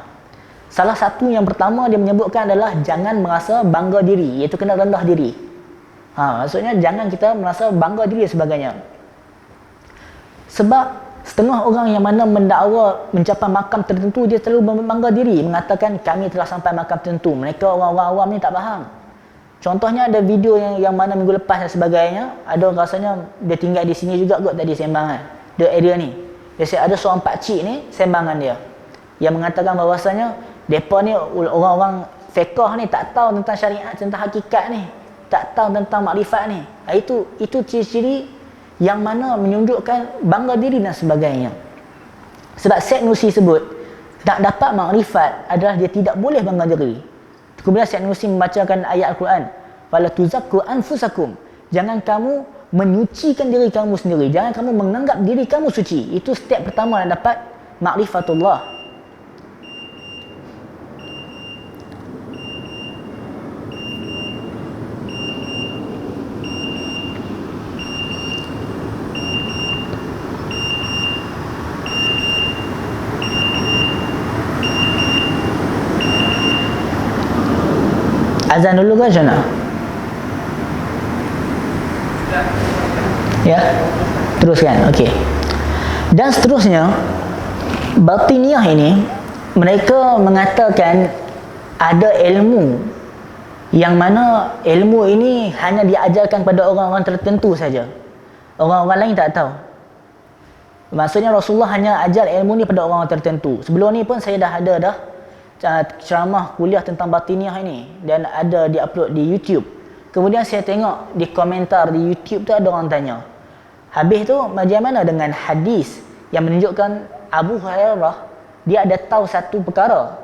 Salah satu yang pertama dia menyebutkan adalah jangan merasa bangga diri, iaitu kena rendah diri. Maksudnya jangan kita merasa bangga diri dan sebagainya. Sebab setengah orang yang mana mendakwa mencapai makam tertentu, dia selalu bangga diri, mengatakan kami telah sampai makam tertentu. Mereka orang-orang awam ni tak faham. Contohnya ada video yang mana minggu lepas dan sebagainya, ada rasanya dia tinggal di sini juga kot tadi sembangan. The area ni. Biasa ada seorang pakcik ni sembangan dia. Yang mengatakan bahawasanya depa ni orang-orang fiqh ni tak tahu tentang syariat, tentang hakikat ni. Tak tahu tentang makrifat ni. Itu ciri-ciri yang mana menunjukkan bangga diri dan sebagainya. Sebab Syed Nursi sebut, nak dapat makrifat adalah dia tidak boleh bangga diri. Kemudian Syed Nursi membacakan ayat Al-Quran, "Fala tuzakku anfusakum." Jangan kamu menyucikan diri kamu sendiri. Jangan kamu menganggap diri kamu suci. Itu step pertama nak dapat makrifatullah. Azan dulu ke macam mana? Ya, teruskan. Okey. Dan seterusnya, batiniah ini mereka mengatakan ada ilmu yang mana ilmu ini hanya diajarkan kepada orang-orang tertentu saja. Orang-orang lain tak tahu. Maksudnya Rasulullah hanya ajar ilmu ni pada orang-orang tertentu. Sebelum ni pun saya dah ada ceramah kuliah tentang batiniah ini dan ada diupload di YouTube. Kemudian saya tengok di komentar di YouTube tu ada orang tanya, habis tu bagaimana dengan hadis yang menunjukkan Abu Hurairah dia ada tahu satu perkara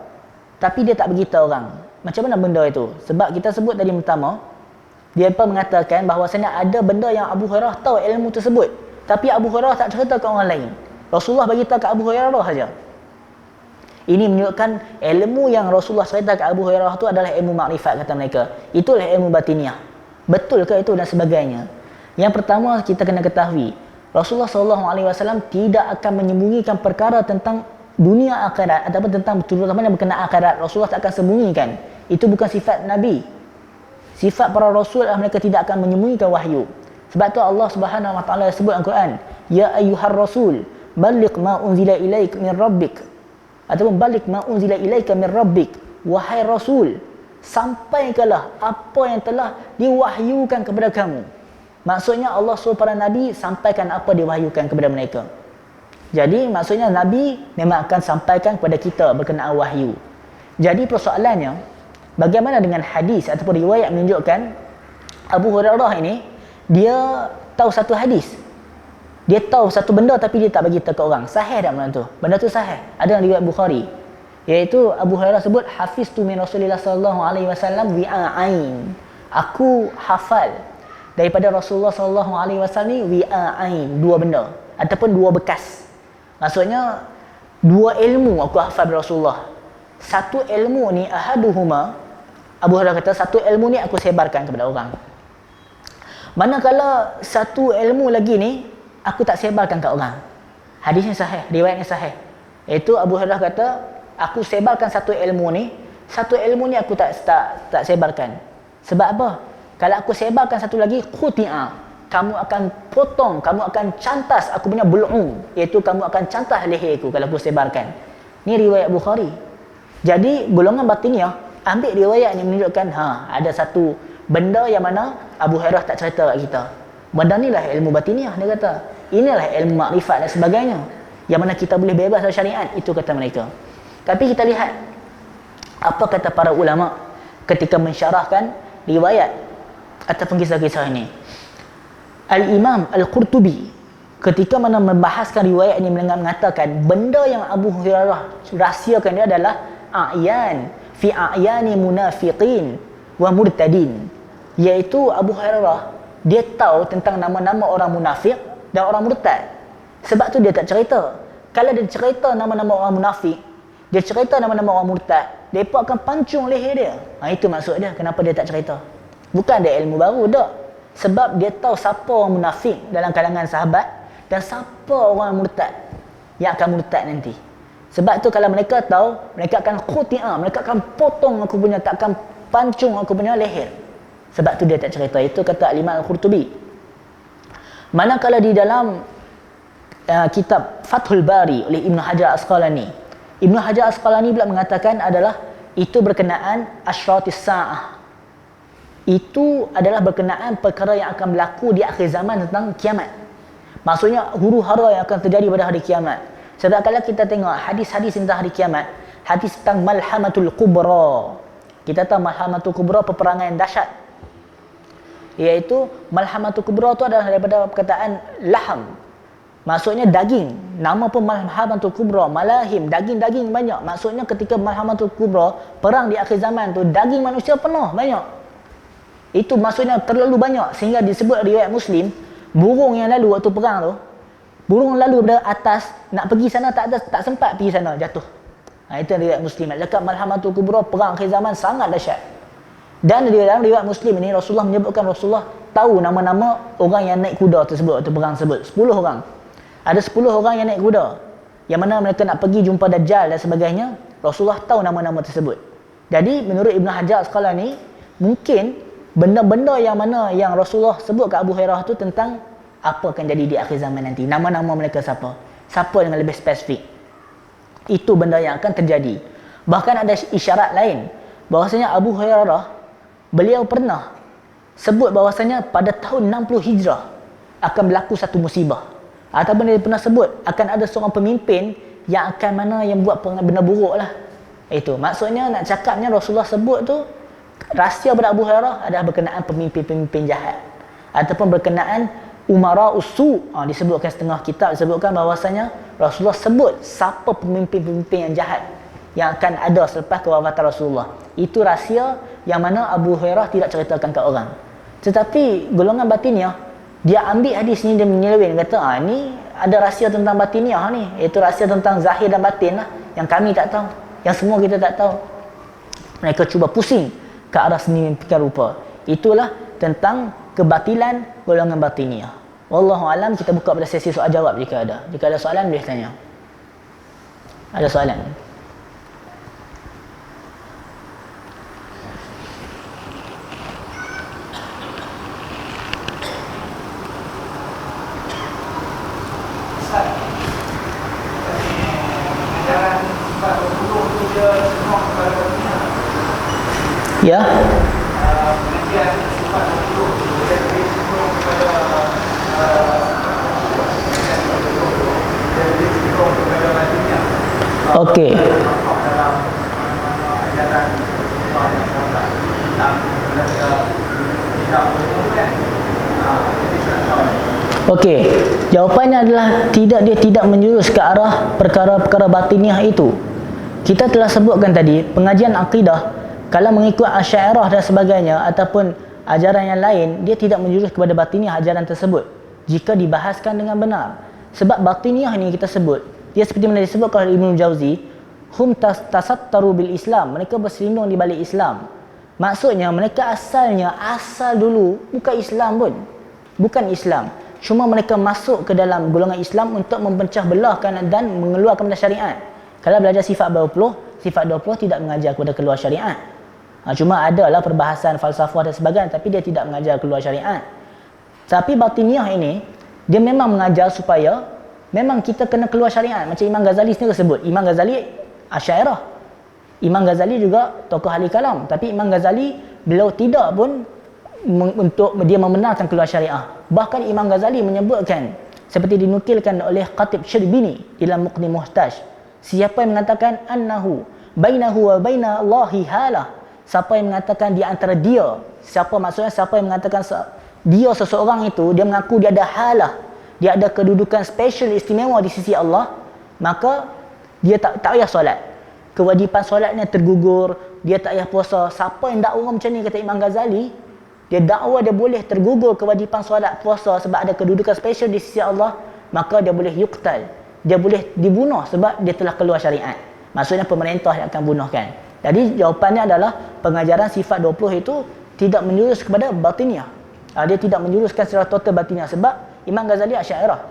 tapi dia tak beritahu orang. Macam mana benda itu? Sebab kita sebut tadi pertama, dia pun mengatakan bahawasanya ada benda yang Abu Hurairah tahu ilmu tersebut tapi Abu Hurairah tak cerita ke orang lain. Rasulullah bagi tahu ke Abu Hurairah saja. Ini menunjukkan ilmu yang Rasulullah cerita ke Abu Hurairah itu adalah ilmu makrifat, kata mereka. Itulah ilmu batiniah. Betul ke itu dan sebagainya? Yang pertama kita kena ketahui, Rasulullah SAW tidak akan menyembunyikan perkara tentang dunia akhirat ataupun tentang terutama yang berkenaan akhirat. Rasulullah tak akan sembunyikan. Itu bukan sifat Nabi. Sifat para Rasul adalah mereka tidak akan menyembunyikan wahyu. Sebab tu Allah Subhanahu Wa Taala sebut dalam Quran, Ya ayyuhar Rasul, balligh ma unzila ilaik min rabbik. Ataupun balik ma unzila ilaika min rabbik, wahai Rasul, sampaikanlah apa yang telah diwahyukan kepada kamu. Maksudnya Allah suruh para Nabi sampaikan apa diwahyukan kepada mereka. Jadi maksudnya Nabi memang akan sampaikan kepada kita berkenaan wahyu. Jadi persoalannya, bagaimana dengan hadis ataupun riwayat menunjukkan Abu Hurairah ini dia tahu satu hadis. Dia tahu satu benda tapi dia tak bagi tahu ke orang. Sahih tak benda tu? Benda tu sahih. Ada dalam riwayat Bukhari. Iaitu Abu Hurairah sebut hafiztu min Rasulillah sallallahu alaihi wasallam wi'ain. Aku hafal daripada Rasulullah sallallahu alaihi wasallam ni wi'ain, dua benda ataupun dua bekas. Maksudnya dua ilmu aku hafal dari Rasulullah. Satu ilmu ni ahaduhuma, Abu Hurairah kata satu ilmu ni aku sebarkan kepada orang. Manakala satu ilmu lagi ni aku tak sebarkan ke orang. Hadisnya sahih, riwayatnya sahih. Itu Abu Hurairah kata, aku sebarkan satu ilmu ni aku tak sebarkan. Sebab apa? Kalau aku sebarkan satu lagi, quti'a, kamu akan potong, kamu akan cantas aku punya bul'um, iaitu kamu akan cantas leherku kalau aku sebarkan. Ni riwayat Bukhari. Jadi golongan batiniyah ambil riwayat ni menunjukkan ada satu benda yang mana Abu Hurairah tak cerita kat kita. Benda ni lah ilmu batiniyah, dia kata. Inilah ilmu makrifat dan sebagainya. Yang mana kita boleh bebas dari syariat, itu kata mereka. Tapi kita lihat apa kata para ulama ketika mensyarahkan riwayat ataupun kisah-kisah ini. Al-Imam Al-Qurtubi ketika mana membahaskan riwayat ini mengatakan benda yang Abu Hurairah rahsiakan dia adalah a'yan fi a'yani munafiqin wa murtadin, iaitu Abu Hurairah dia tahu tentang nama-nama orang munafik dan orang murtad. Sebab tu dia tak cerita. Kalau dia cerita nama-nama orang munafik, dia cerita nama-nama orang murtad, mereka akan pancung leher dia. Itu maksud dia kenapa dia tak cerita. Bukan ada ilmu baru tak. Sebab dia tahu siapa orang munafik dalam kalangan sahabat dan siapa orang murtad yang akan murtad nanti. Sebab tu kalau mereka tahu, mereka akan quti'a, mereka akan potong aku punya, tak akan pancung aku punya leher. Sebab tu dia tak cerita. Itu kata Imam Al-Qurtubi. Manakala di dalam kitab Fathul Bari oleh Ibn Hajar Asqalani, Ibn Hajar Asqalani pula mengatakan adalah itu berkenaan asyratis sa'ah. Itu adalah berkenaan perkara yang akan berlaku di akhir zaman tentang kiamat. Maksudnya huru-hara yang akan terjadi pada hari kiamat. Sebab kalau kita tengok hadis-hadis tentang hari kiamat, hadis tentang Malhamatul Kubra. Kita tahu Malhamatul Kubra peperangan yang dahsyat. Iaitu Malhamatul Kubra tu adalah daripada perkataan laham. Maksudnya daging. Nama pun Malhamatul Kubra, malahim, daging-daging banyak. Maksudnya ketika Malhamatul Kubra, perang di akhir zaman tu, daging manusia penuh banyak. Itu maksudnya terlalu banyak sehingga disebut riwayat Muslim, burung yang lalu waktu perang tu, burung lalu dari atas nak pergi sana tak sempat pergi sana, jatuh. Itu riwayat Muslim. Dekat Malhamatul Kubra, perang akhir zaman sangat dahsyat. Dan di dalam riwayat Muslim ini Rasulullah menyebutkan Rasulullah tahu nama-nama orang yang naik kuda tersebut waktu perang tersebut. 10 orang. Ada 10 orang yang naik kuda. Yang mana mereka nak pergi jumpa Dajjal dan sebagainya. Rasulullah tahu nama-nama tersebut. Jadi menurut Ibn Hajar Asqalani, mungkin benda-benda yang mana yang Rasulullah sebut ke Abu Hurairah tu tentang apa akan jadi di akhir zaman nanti. Nama-nama mereka siapa. Siapa yang lebih spesifik. Itu benda yang akan terjadi. Bahkan ada isyarat lain. Bahawasanya Abu Hurairah, beliau pernah sebut bahawasanya pada tahun 60 Hijrah akan berlaku satu musibah. Ataupun dia pernah sebut akan ada seorang pemimpin yang akan mana yang buat benda buruk lah. Itu maksudnya nak cakapnya Rasulullah sebut tu rahsia pada Abu Hurairah adalah berkenaan pemimpin-pemimpin jahat ataupun berkenaan umara usu. Disebutkan setengah kitab disebutkan bahawasanya Rasulullah sebut siapa pemimpin-pemimpin yang jahat yang akan ada selepas kewafatan Rasulullah. Itu rahsia yang mana Abu Hurairah tidak ceritakan ke orang. Tetapi golongan batiniyah, dia ambil hadis ni, dia menyeleweng, kata ni ada rahsia tentang batiniyah ni, iaitu rahsia tentang zahir dan batin lah, yang kami tak tahu, yang semua kita tak tahu. Mereka cuba pusing ke arah sedemikian rupa. Itulah tentang kebatilan golongan batiniyah. Wallahu alam. Kita buka pada sesi soal jawab jika ada. Jika ada soalan boleh tanya. Ada soalan? Ya. Okey. Okey, jawapannya adalah tidak, dia tidak menjurus ke arah perkara-perkara batiniah itu. Kita telah sebutkan tadi, pengajian akidah kalau mengikut Asy'ariyah dan sebagainya ataupun ajaran yang lain, dia tidak menjurus kepada batiniah ajaran tersebut jika dibahaskan dengan benar. Sebab batiniah ni kita sebut, dia seperti mana disebutkan oleh Ibnu Jauzi, hum tasattaru bil Islam, mereka berselindung di balik Islam. Maksudnya mereka asal dulu bukan Islam pun. Bukan Islam. Cuma mereka masuk ke dalam golongan Islam untuk memecah belahkan dan mengeluarkan benda syariat. Kalau belajar sifat 20 tidak mengajar kepada keluar syariat. Cuma adalah perbahasan falsafah dan sebagainya, tapi dia tidak mengajar keluar syariat. Tapi batiniah ini, dia memang mengajar supaya memang kita kena keluar syariat. Macam Imam Ghazali sendiri sebut. Imam Ghazali Asy'ariyah. Imam Ghazali juga tokoh ahli kalam. Tapi Imam Ghazali, beliau tidak pun untuk dia membenarkan keluar syariah. Bahkan Imam Ghazali menyebutkan, seperti dinukilkan oleh Khatib Syirbini dalam Muqni Muhtaj, siapa yang mengatakan annahu bainahu wa baina Allahi halah, siapa yang mengatakan di antara dia, siapa yang mengatakan dia seseorang itu, dia mengaku dia ada halah, dia ada kedudukan special istimewa di sisi Allah, maka dia tak payah solat, kewajipan solatnya tergugur, dia tak payah puasa. Siapa yang dakwa macam ni, kata Imam Ghazali, dia dakwa dia boleh tergugur kewajipan solat puasa sebab ada kedudukan special di sisi Allah, maka dia boleh yuqtal, dia boleh dibunuh sebab dia telah keluar syariat. Maksudnya pemerintah yang akan bunuhkan. Jadi jawapannya adalah pengajaran sifat 20 itu tidak menjurus kepada batiniah. Dia tidak menjuruskan secara total batiniah sebab Imam Ghazali Asy'ariyah.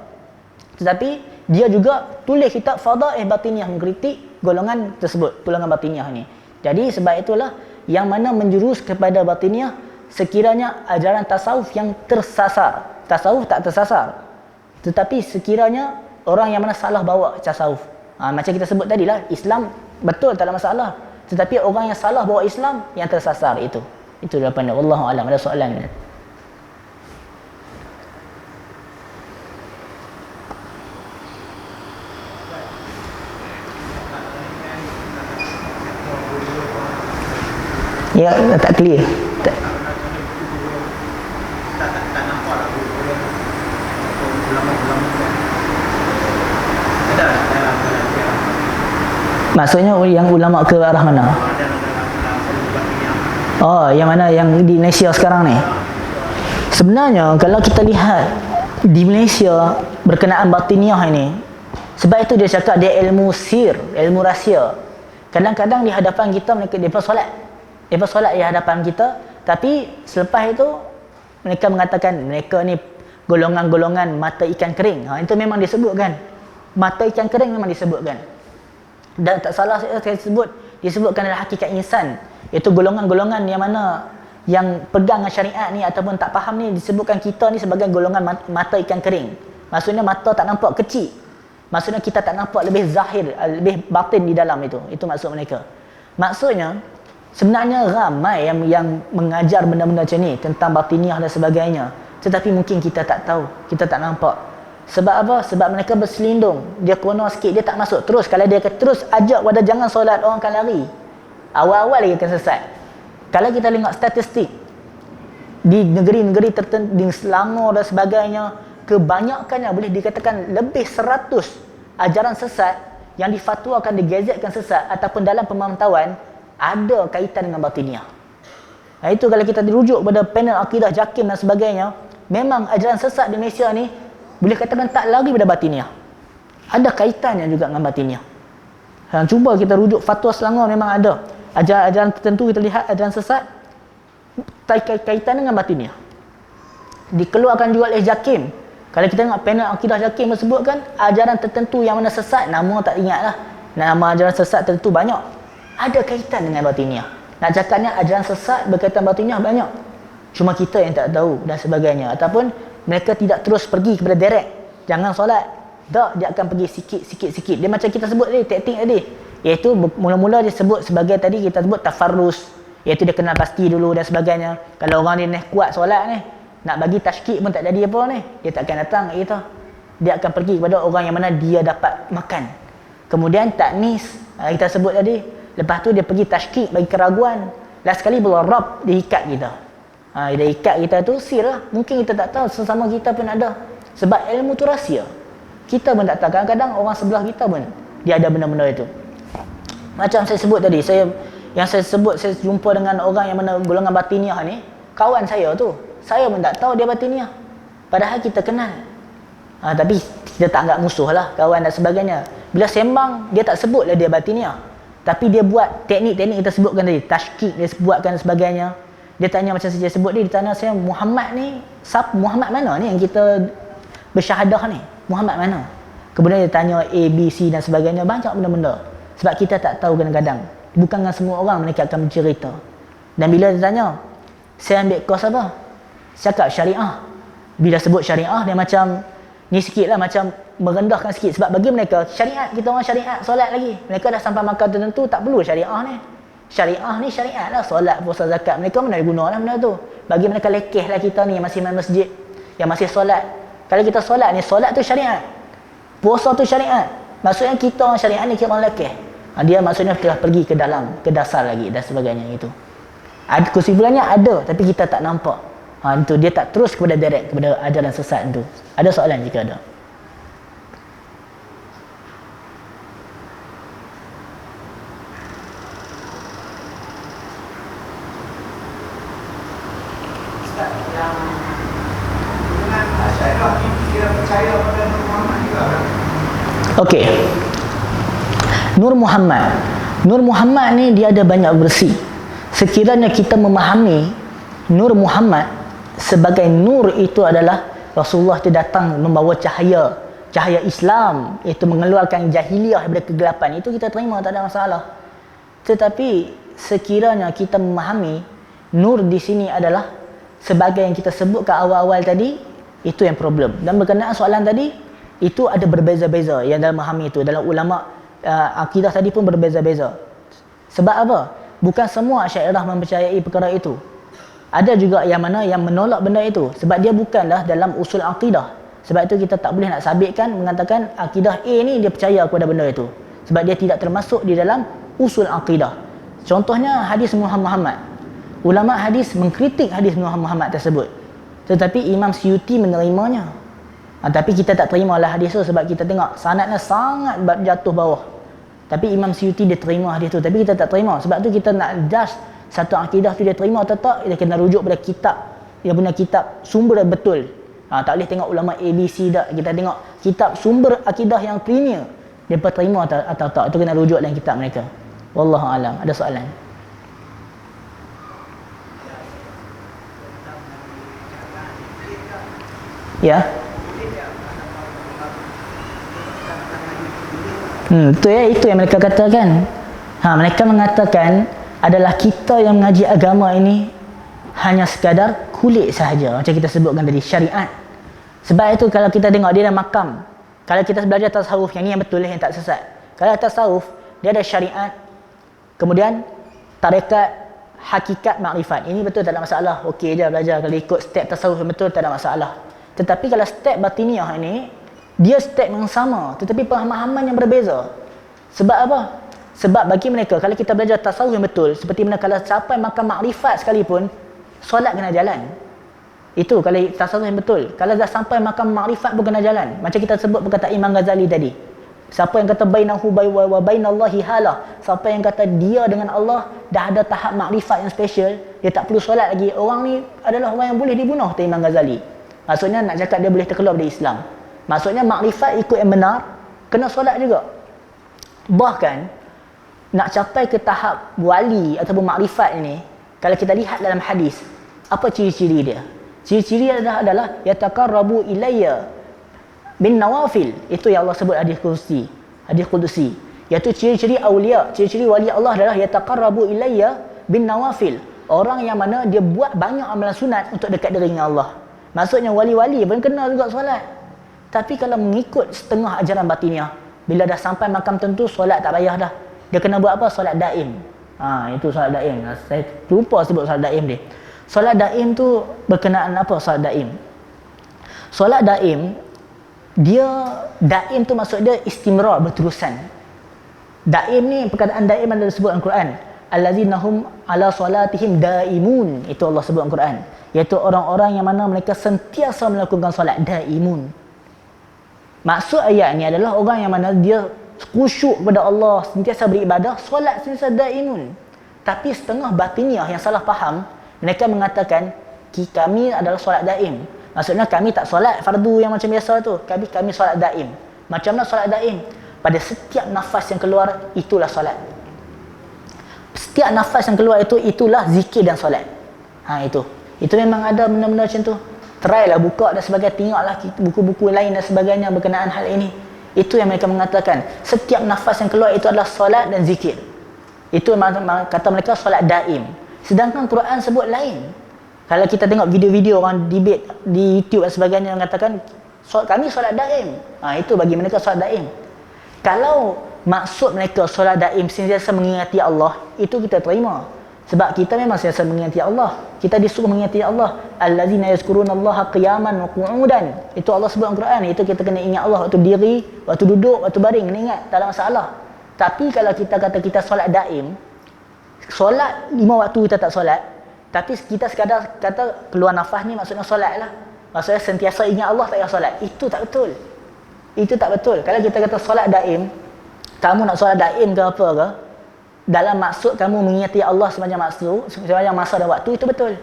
Tetapi dia juga tulis kitab Fadaih Batiniah mengkritik golongan tersebut, golongan batiniah ni. Jadi sebab itulah yang mana menjurus kepada batiniah sekiranya ajaran tasawuf yang tersasar. Tasawuf tak tersasar, tetapi sekiranya orang yang mana salah bawa tasawuf. Macam kita sebut tadi lah, Islam betul tak ada masalah, tetapi orang yang salah bawa Islam yang tersasar itu. Itu jawapan dia. Wallahu a'lam. Ada soalan? Ya, tak clear. Maksudnya yang ulama ke arah mana? Oh, yang mana yang di Malaysia sekarang ni? Sebenarnya kalau kita lihat di Malaysia berkenaan batiniah ini, sebab itu dia cakap dia ilmu sir, ilmu rahsia. Kadang-kadang di hadapan kita mereka solat. Mereka solat di hadapan kita, tapi selepas itu mereka mengatakan mereka ni golongan-golongan mata ikan kering. Itu memang disebutkan. Mata ikan kering memang disebutkan. Dan tak salah saya disebutkan adalah hakikat insan. Iaitu golongan-golongan yang mana yang pegang syariat ni ataupun tak faham ni, disebutkan kita ni sebagai golongan mata ikan kering. Maksudnya mata tak nampak kecil. Maksudnya kita tak nampak lebih zahir, lebih batin di dalam itu. Itu maksud mereka. Maksudnya sebenarnya ramai yang mengajar benda-benda macam ni tentang batiniah dan sebagainya, tetapi mungkin kita tak tahu, kita tak nampak. Sebab apa? Sebab mereka berselindung. Dia kono sikit, dia tak masuk terus. Kalau dia terus ajak pada jangan solat, orang akan lari. Awal-awal lagi akan sesat. Kalau kita tengok statistik di negeri-negeri tertentu, di Selangor dan sebagainya, kebanyakannya boleh dikatakan lebih 100 ajaran sesat yang difatwakan, digazetkan sesat ataupun dalam pemantauan ada kaitan dengan batiniah. Itu kalau kita dirujuk pada panel akidah JAKIM dan sebagainya, memang ajaran sesat di Malaysia ni boleh katakan tak lari pada batiniah. Ada kaitannya juga dengan batiniah. Cuba kita rujuk fatwa Selangor, memang ada ajaran tertentu, kita lihat ajaran sesat kaitan dengan batiniah. Dikeluarkan juga oleh JAKIM. Kalau kita tengok panel akidah JAKIM menyebutkan ajaran tertentu yang mana sesat, nama tak ingatlah. Nama ajaran sesat tertentu banyak. Ada kaitan dengan batiniah. Nak cakapnya ajaran sesat berkaitan batiniah banyak. Cuma kita yang tak tahu dan sebagainya. Ataupun mereka tidak terus pergi kepada direct. Jangan solat. Tak, dia akan pergi sikit. Dia macam kita sebut tadi, taktik tadi. Iaitu mula-mula dia sebut sebagai tadi kita sebut tafarrus. Iaitu dia kenal pasti dulu dan sebagainya. Kalau orang ni kuat solat ni, nak bagi tashkik pun tak jadi apa ni. Dia tak akan datang kat kita. Dia akan pergi kepada orang yang mana dia dapat makan. Kemudian taknis, kita sebut tadi. Lepas tu dia pergi tashkik bagi keraguan. Last sekali berwarab, dia ikat kita. Dia ikat kita tu sir lah. Mungkin kita tak tahu, sesama kita pun ada. Sebab ilmu tu rahsia. Kita pun tak tahu. Kadang-kadang orang sebelah kita pun dia ada benda-benda itu. Macam saya sebut tadi, saya sebut saya jumpa dengan orang yang mana golongan batiniah ni, kawan saya tu. Saya pun tak tahu dia batiniah. Padahal kita kenal. Tapi kita tak anggap musuh lah, kawan dan sebagainya. Bila sembang, dia tak sebutlah dia batiniah. Tapi dia buat teknik-teknik kita sebutkan tadi, tashkik dia buatkan sebagainya. Dia tanya macam saya sebut dia tanya saya, Muhammad ni, Muhammad mana ni yang kita bersyahadah ni? Muhammad mana? Kemudian dia tanya A, B, C dan sebagainya, banyak benda-benda. Sebab kita tak tahu kadang-kadang. Bukan dengan semua orang mereka akan bercerita. Dan bila dia tanya, saya ambil kos apa? Cakap syariah. Bila sebut syariah, dia macam ni sikit lah, macam merendahkan sikit. Sebab bagi mereka, syariat, kita orang syariat, solat lagi. Mereka dah sampai makan tertentu, tak perlu syariah ni. Syariah ni syariat lah, solat, puasa, zakat. Mereka mana guna lah benda tu. Bagi mereka lekeh lah kita ni, yang masih main masjid, yang masih solat. Kalau kita solat ni, solat tu syariat. Puasa tu syariat. Maksudnya kita orang syariat ni, kita orang lekeh. Dia maksudnya telah pergi ke dalam, ke dasar lagi dan sebagainya itu. Kesimpulannya ada, tapi kita tak nampak. Itu dia tak terus kepada direct, kepada ajaran sesat itu. Ada soalan jika ada? Okey. Nur Muhammad. Nur Muhammad ni dia ada banyak versi. Sekiranya kita memahami Nur Muhammad sebagai nur itu adalah Rasulullah itu datang membawa cahaya, cahaya Islam, iaitu mengeluarkan jahiliah daripada kegelapan, itu kita terima, tak ada masalah. Tetapi sekiranya kita memahami nur di sini adalah sebagai yang kita sebutkan awal-awal tadi, itu yang problem. Dan berkenaan soalan tadi, itu ada berbeza-beza yang dalam memahami itu. Dalam ulama akidah tadi pun berbeza-beza. Sebab apa? Bukan semua Asy'ariyah mempercayai perkara itu. Ada juga yang mana yang menolak benda itu. Sebab dia bukanlah dalam usul akidah. Sebab itu kita tak boleh nak sabitkan, mengatakan akidah A ni dia percaya kepada benda itu. Sebab dia tidak termasuk di dalam usul akidah. Contohnya hadis Muhammad. Ulama hadis mengkritik hadis Muhammad tersebut. Tetapi Imam Suyuti menerimanya. Tapi kita tak terimalah hadis tu sebab kita tengok sanadnya sangat jatuh bawah. Tapi Imam Suyuti dia terima hadis tu, tapi kita tak terima. Sebab tu kita nak judge satu akidah tu dia terima atau tak, dia kena rujuk pada kitab, dia punya kitab sumber betul. Tak boleh tengok ulama ABC dah, kita tengok kitab sumber akidah yang premier, dia terima atau tak. Itu kena rujuk dalam kitab mereka. Wallahu alam. Ada soalan? Ya. Itu yang mereka katakan. Mereka mengatakan adalah kita yang mengaji agama ini hanya sekadar kulit sahaja, macam kita sebutkan tadi, syariat. Sebab itu kalau kita tengok dia ada makam, kalau kita belajar tasawuf, yang ni yang betul yang tak sesat. Kalau tasawuf, dia ada syariat, kemudian tarekat, hakikat, makrifat. Ini betul, tak ada masalah, okey je belajar. Kalau ikut step tasawuf yang betul, tak ada masalah. Tetapi kalau step batiniah ini, dia step yang sama, tetapi pemahaman yang berbeza. Sebab apa? Sebab bagi mereka, kalau kita belajar tasawuf yang betul, seperti mana kalau sampai makam makrifat sekalipun, solat kena jalan. Itu kalau tasawuf yang betul. Kalau dah sampai makam makrifat pun kena jalan. Macam kita sebut perkataan Imam Ghazali tadi. Siapa yang kata bainahu wa bainallahi hala, siapa yang kata dia dengan Allah dah ada tahap makrifat yang special, dia tak perlu solat lagi. Orang ni adalah orang yang boleh dibunuh, kata Imam Ghazali. Maksudnya nak cakap dia boleh terkeluar dari Islam. Maksudnya makrifat ikut yang benar, kena solat juga. Bahkan nak capai ke tahap wali ataupun makrifat ini, kalau kita lihat dalam hadis, apa ciri-ciri dia? Ciri-ciri adalah yataqarrabu ilayya bin nawafil. Itu yang Allah sebut hadis kursi, hadis qudusi. Iaitu ciri-ciri awliya, ciri-ciri wali Allah adalah yataqarrabu ilayya bin nawafil. Orang yang mana dia buat banyak amalan sunat untuk dekat diri dengan Allah. Maksudnya wali-wali pun kena juga solat. Tapi kalau mengikut setengah ajaran batiniah, bila dah sampai makam tentu, solat tak payah dah. Dia kena buat apa? Solat daim. Itu solat daim. Saya lupa sebut solat daim dia. Solat daim tu berkenaan apa solat daim? Solat daim, daim tu maksud dia istimrar, berterusan. Daim ni, perkataan daim adalah disebut dalam Quran. allazina hum ala solatihim daimun. Itu Allah sebut dalam Quran, iaitu orang-orang yang mana mereka sentiasa melakukan solat, daimun. Maksud ayat ni adalah orang yang mana dia khusyuk kepada Allah, sentiasa beribadah, solat sentiasa daimun. Tapi setengah batiniah yang salah faham, mereka mengatakan kami adalah solat daim. Maksudnya kami tak solat fardu yang macam biasa tu, kami solat daim. Macam mana solat daim? Pada setiap nafas yang keluar, itulah solat. Setiap nafas yang keluar itulah zikir dan solat. Itu memang ada benda-benda macam tu. Try lah buka dan sebagainya, tengoklah buku-buku lain dan sebagainya berkenaan hal ini. Itu yang mereka mengatakan, setiap nafas yang keluar itu adalah solat dan zikir. Itu kata mereka solat daim. Sedangkan Quran sebut lain. Kalau kita tengok video-video orang debate di YouTube dan sebagainya yang katakan kami solat daim, itu bagi mereka solat daim. Kalau maksud mereka solat daim sentiasa mengingati Allah, itu kita terima. Sebab kita memang sentiasa mengingati Allah. Kita disuruh mengingati Allah. Allazina yazkurunallaha qiyaman wa qu'udan. Itu Allah sebut dalam Quran. Itu kita kena ingat Allah waktu berdiri, waktu duduk, waktu baring, kena ingat, tak ada masalah. Tapi kalau kita kata kita solat daim, solat 5 waktu kita tak solat, tapi kita sekadar kata keluar nafas ni maksudnya solat lah. Maksudnya sentiasa ingat Allah tak payah solat. Itu tak betul. Itu tak betul. Kalau kita kata solat daim, kamu nak solat daim ke apa ke, dalam maksud kamu mengingati Allah sepanjang masa dan waktu, itu betul.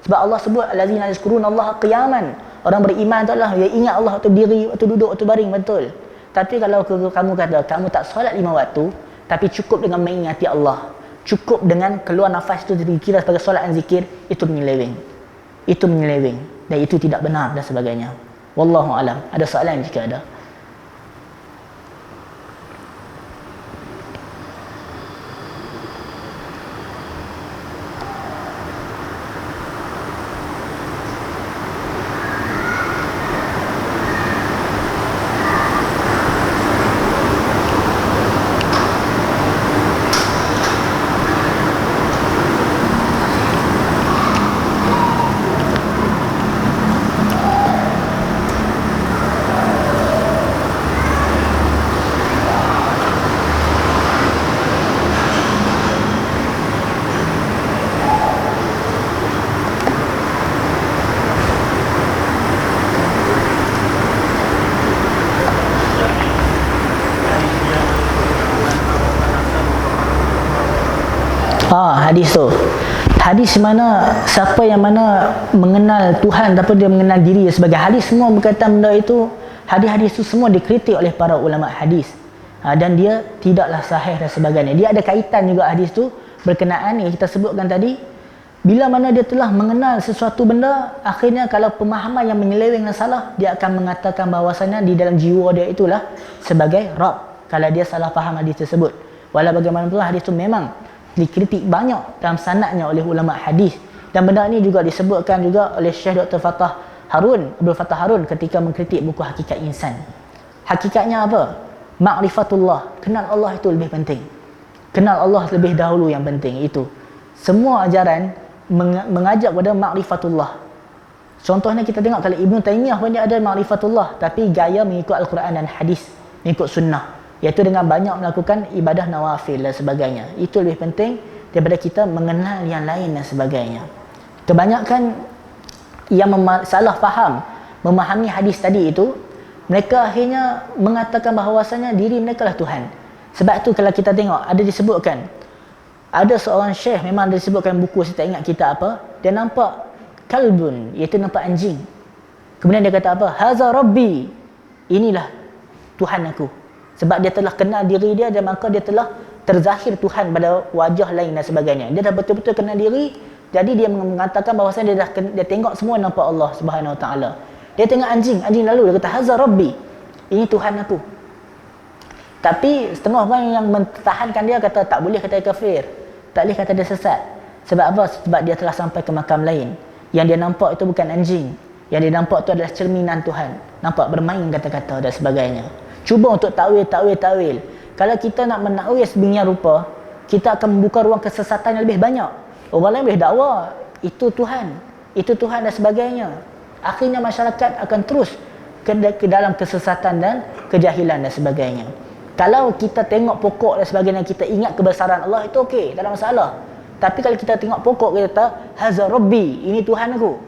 Sebab Allah sebut allazina yazkurunallaha qiyaman. Orang beriman tu adalah dia ingat Allah waktu berdiri, waktu duduk, waktu baring, betul. Tapi kalau kamu kata kamu tak solat 5 waktu, tapi cukup dengan mengingati Allah, cukup dengan keluar nafas itu dikira sebagai solat dan zikir, itu menyeleweng. Itu menyeleweng dan itu tidak benar dan sebagainya. Wallahu alam. Ada soalan jika ada? Hadis tu, hadis mana siapa yang mana mengenal Tuhan tapi dia mengenal diri sebagai hadis, semua berkaitan benda itu. Hadis-hadis itu semua dikritik oleh para ulama hadis, dan dia tidaklah sahih dan sebagainya. Dia ada kaitan juga hadis tu berkenaan yang kita sebutkan tadi. Bila mana dia telah mengenal sesuatu benda, akhirnya kalau pemahaman yang menyeleweng dan salah, dia akan mengatakan bahawasanya di dalam jiwa dia itulah sebagai Rab, kalau dia salah faham hadis tersebut. Walau bagaimanapun hadis itu memang dikritik banyak dalam sanadnya oleh ulama hadis, dan benda ini juga disebutkan juga oleh Syekh Dr. Abdul Fattah Harun ketika mengkritik buku Hakikat Insan. Hakikatnya apa? Ma'rifatullah, kenal Allah itu lebih penting. Kenal Allah lebih dahulu yang penting. Itu semua ajaran mengajak kepada ma'rifatullah. Contohnya kita tengok kalau Ibn Taymiyah pun dia ada ma'rifatullah, tapi gaya mengikut Al-Quran dan hadis, mengikut sunnah, iaitu dengan banyak melakukan ibadah nawafil dan sebagainya. Itu lebih penting daripada kita mengenal yang lain dan sebagainya. Kebanyakan yang salah faham memahami hadis tadi itu, mereka akhirnya mengatakan bahawasanya diri mereka lah Tuhan. Sebab tu kalau kita tengok ada disebutkan, ada seorang syekh, memang ada disebutkan buku, saya tak ingat kita apa, dia nampak kalbun, iaitu nampak anjing. Kemudian dia kata apa? Haza Rabbi, inilah Tuhan aku. Sebab dia telah kenal diri dia, dan maka dia telah terzahir Tuhan pada wajah lain dan sebagainya. Dia dah betul-betul kenal diri, jadi dia mengatakan bahawasanya dia tengok semua nampak Allah Subhanahu Wa Taala. Dia tengok anjing lalu dia kata Haza Rabbi, ini Tuhan aku. Tapi setengah orang yang mempertahankan dia kata tak boleh kata dia kafir, tak boleh kata dia sesat. Sebab apa? Sebab dia telah sampai ke makam lain. Yang dia nampak itu bukan anjing, yang dia nampak itu adalah cerminan Tuhan. Nampak bermain kata-kata dan sebagainya. Cuba untuk takwil. Kalau kita nak menakwil sebingnya rupa, kita akan membuka ruang kesesatan yang lebih banyak. Orang lain boleh dakwa itu Tuhan dan sebagainya. Akhirnya masyarakat akan terus ke dalam kesesatan dan kejahilan dan sebagainya. Kalau kita tengok pokok dan sebagainya, kita ingat kebesaran Allah, itu okey, tak ada masalah. Tapi kalau kita tengok pokok, kita kata haza rabbi, ini Tuhan aku.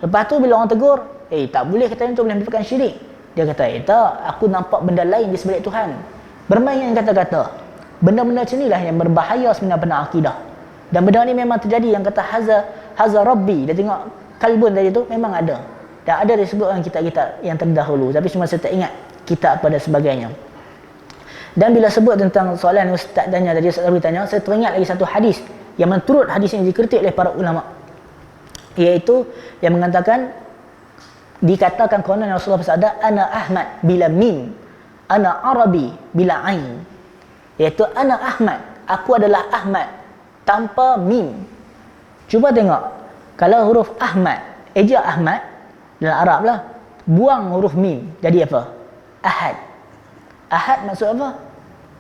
Lepas tu bila orang tegur, tak boleh kata itu, boleh menimbulkan syirik. Dia kata, tak, aku nampak benda lain di sebalik Tuhan. Bermain dengan kata-kata. Benda-benda macam inilah yang berbahaya sebenarnya pada akidah. Dan benda ni memang terjadi, yang kata haza rabbi. Dia tengok kalbun tadi tu memang ada. Dan ada disebutkan kitab-kitab yang terdahulu, tapi cuma saya tak ingat kitab apa dan sebagainya. Dan bila sebut tentang soalan Ustaz tanya tadi, Ustaz Zabri tanya, saya teringat lagi satu hadis yang menurut hadis ini dikritik oleh para ulama, iaitu yang mengatakan, dikatakan konon Rasulullah bersabda, ana Ahmad bila mim, ana Arabi bila ain. Iaitu ana Ahmad, aku adalah Ahmad tanpa mim. Cuba tengok, kalau huruf Ahmad, eja Ahmad dalam Arab lah, buang huruf mim, jadi apa? Ahad. Ahad maksud apa?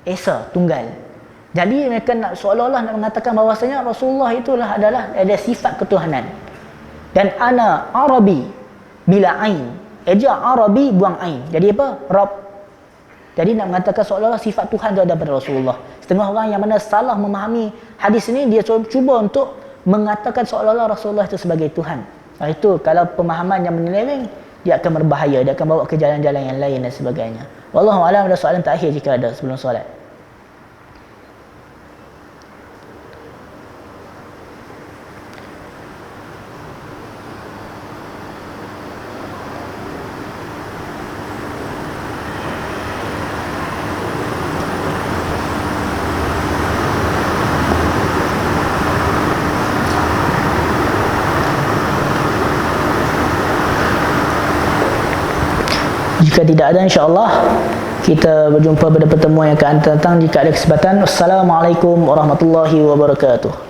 Esa, tunggal. Jadi mereka nak seolah-olah nak mengatakan bahawasanya Rasulullah itulah adalah ada sifat ketuhanan. Dan ana Arabi bila ain, eja Arabi buang ain, jadi apa? Rabb. Jadi nak mengatakan seolah-olah sifat Tuhan itu ada pada Rasulullah. Setengah orang yang mana salah memahami hadis ini, dia cuba untuk mengatakan seolah-olah Rasulullah itu sebagai Tuhan. Itu kalau pemahaman yang menyeleweng, dia akan berbahaya, dia akan bawa ke jalan-jalan yang lain dan sebagainya. Wallahu a'lam. Ada soalan terakhir jika ada sebelum solat. Jika tidak ada, insya-Allah kita berjumpa pada pertemuan yang akan datang jika ada kesempatan. Wassalamualaikum warahmatullahi wabarakatuh.